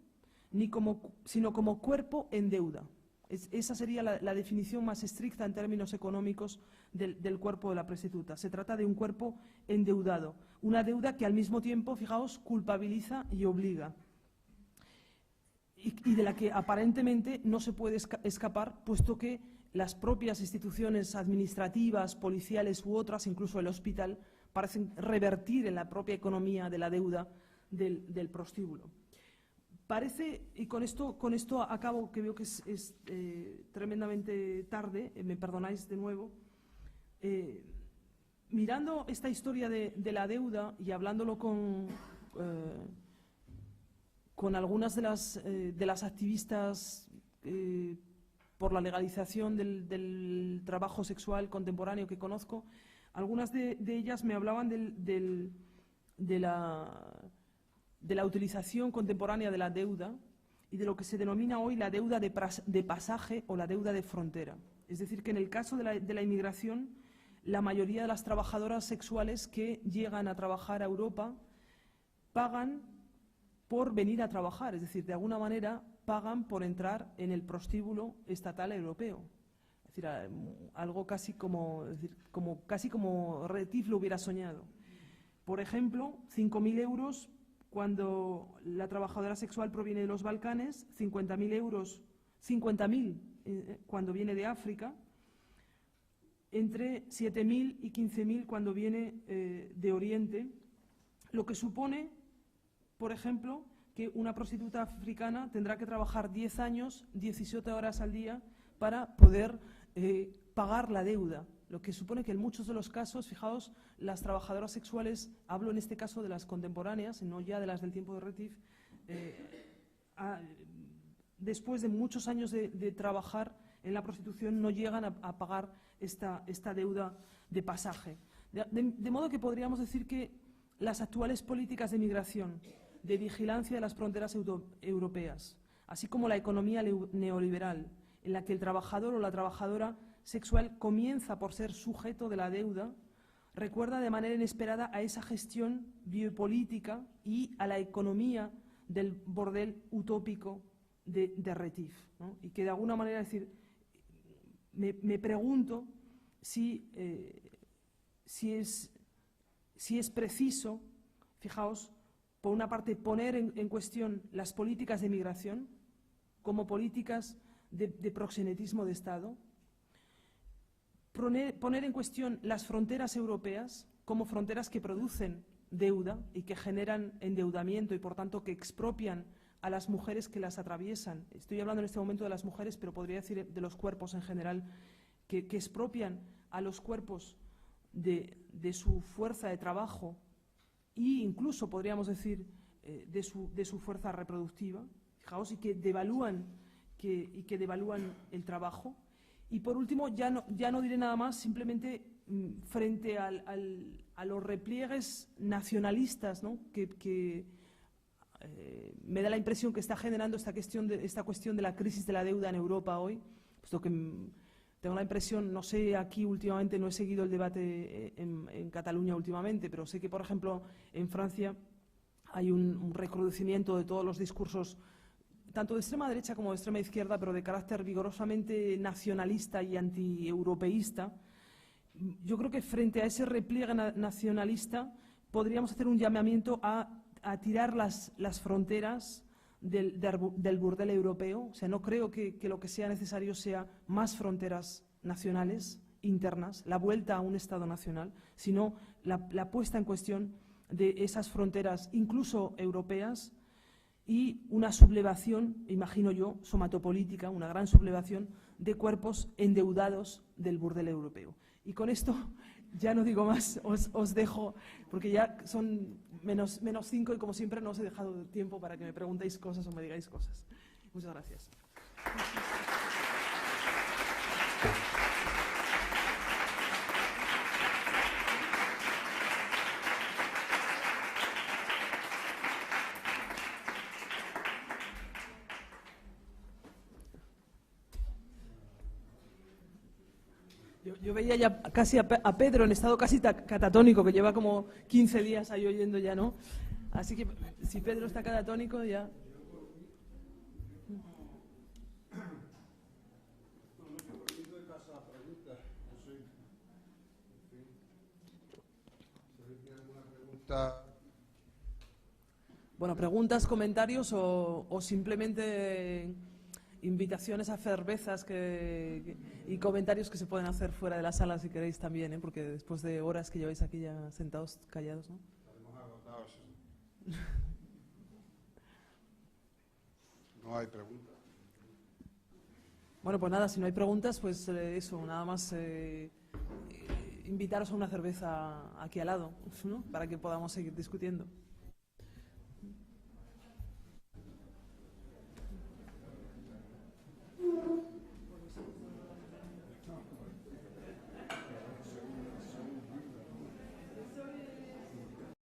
sino como cuerpo en deuda. Esa sería la definición más estricta en términos económicos del cuerpo de la prostituta. Se trata de un cuerpo endeudado, una deuda que al mismo tiempo, fijaos, culpabiliza y obliga, y de la que aparentemente no se puede escapar, puesto que las propias instituciones administrativas, policiales u otras, incluso el hospital, parecen revertir en la propia economía de la deuda del prostíbulo. Parece, y con esto acabo, que veo que es tremendamente tarde, me perdonáis de nuevo, mirando esta historia de la deuda y hablándolo con algunas de las activistas por la legalización del trabajo sexual contemporáneo que conozco, algunas de ellas me hablaban de la utilización contemporánea de la deuda y de lo que se denomina hoy la deuda de pasaje o la deuda de frontera. Es decir, que en el caso de la inmigración, la mayoría de las trabajadoras sexuales que llegan a trabajar a Europa pagan por venir a trabajar, es decir, de alguna manera pagan por entrar en el prostíbulo estatal europeo. Es decir, algo casi como Retief lo hubiera soñado. Por ejemplo, 5.000 euros cuando la trabajadora sexual proviene de los Balcanes, 50.000 euros, 50.000 cuando viene de África, entre 7.000 y 15.000 cuando viene de Oriente, lo que supone, por ejemplo, que una prostituta africana tendrá que trabajar 10 años, 17 horas al día para poder pagar la deuda. Lo que supone que en muchos de los casos, fijaos, las trabajadoras sexuales, hablo en este caso de las contemporáneas, no ya de las del tiempo de Retief, después de muchos años de trabajar en la prostitución no llegan a pagar esta deuda de pasaje. De modo que podríamos decir que las actuales políticas de migración, de vigilancia de las fronteras europeas, así como la economía neoliberal, en la que el trabajador o la trabajadora sexual comienza por ser sujeto de la deuda, recuerda de manera inesperada a esa gestión biopolítica y a la economía del bordel utópico de Retief, ¿no? Y que de alguna manera, es decir, me pregunto si es preciso, fijaos, por una parte poner en cuestión las políticas de migración como políticas de proxenetismo de Estado, poner en cuestión las fronteras europeas como fronteras que producen deuda y que generan endeudamiento y, por tanto, que expropian a las mujeres que las atraviesan. Estoy hablando en este momento de las mujeres, pero podría decir de los cuerpos en general, que expropian a los cuerpos de su fuerza de trabajo e incluso, podríamos decir, de su fuerza reproductiva, fijaos, y que devalúan el trabajo. Y por último, ya no diré nada más, simplemente frente a los repliegues nacionalistas, ¿no? que me da la impresión que está generando esta cuestión de la crisis de la deuda en Europa hoy, puesto que tengo la impresión, no sé, aquí últimamente no he seguido el debate en Cataluña últimamente, pero sé que, por ejemplo, en Francia hay un recrudecimiento de todos los discursos, tanto de extrema derecha como de extrema izquierda, pero de carácter vigorosamente nacionalista y antieuropeísta. Yo creo que frente a ese repliegue nacionalista podríamos hacer un llamamiento a tirar las fronteras del burdel europeo. O sea, no creo que lo que sea necesario sea más fronteras nacionales, internas, la vuelta a un Estado nacional, sino la puesta en cuestión de esas fronteras, incluso europeas, y una sublevación, imagino yo, somatopolítica, una gran sublevación de cuerpos endeudados del burdel europeo. Y con esto ya no digo más, os dejo, porque ya son menos 5 y como siempre no os he dejado tiempo para que me preguntéis cosas o me digáis cosas. Muchas gracias. Yo veía ya casi a Pedro en estado casi catatónico, que lleva como 15 días ahí oyendo ya, ¿no? Así que si Pedro está catatónico ya... Bueno, preguntas, comentarios o simplemente invitaciones a cervezas y comentarios que se pueden hacer fuera de la sala si queréis también, ¿eh? Porque después de horas que lleváis aquí ya sentados callados, ¿no? Estaremos agotados. No hay preguntas. Bueno, pues nada, si no hay preguntas, pues eso, nada más invitaros a una cerveza aquí al lado, ¿no? Para que podamos seguir discutiendo.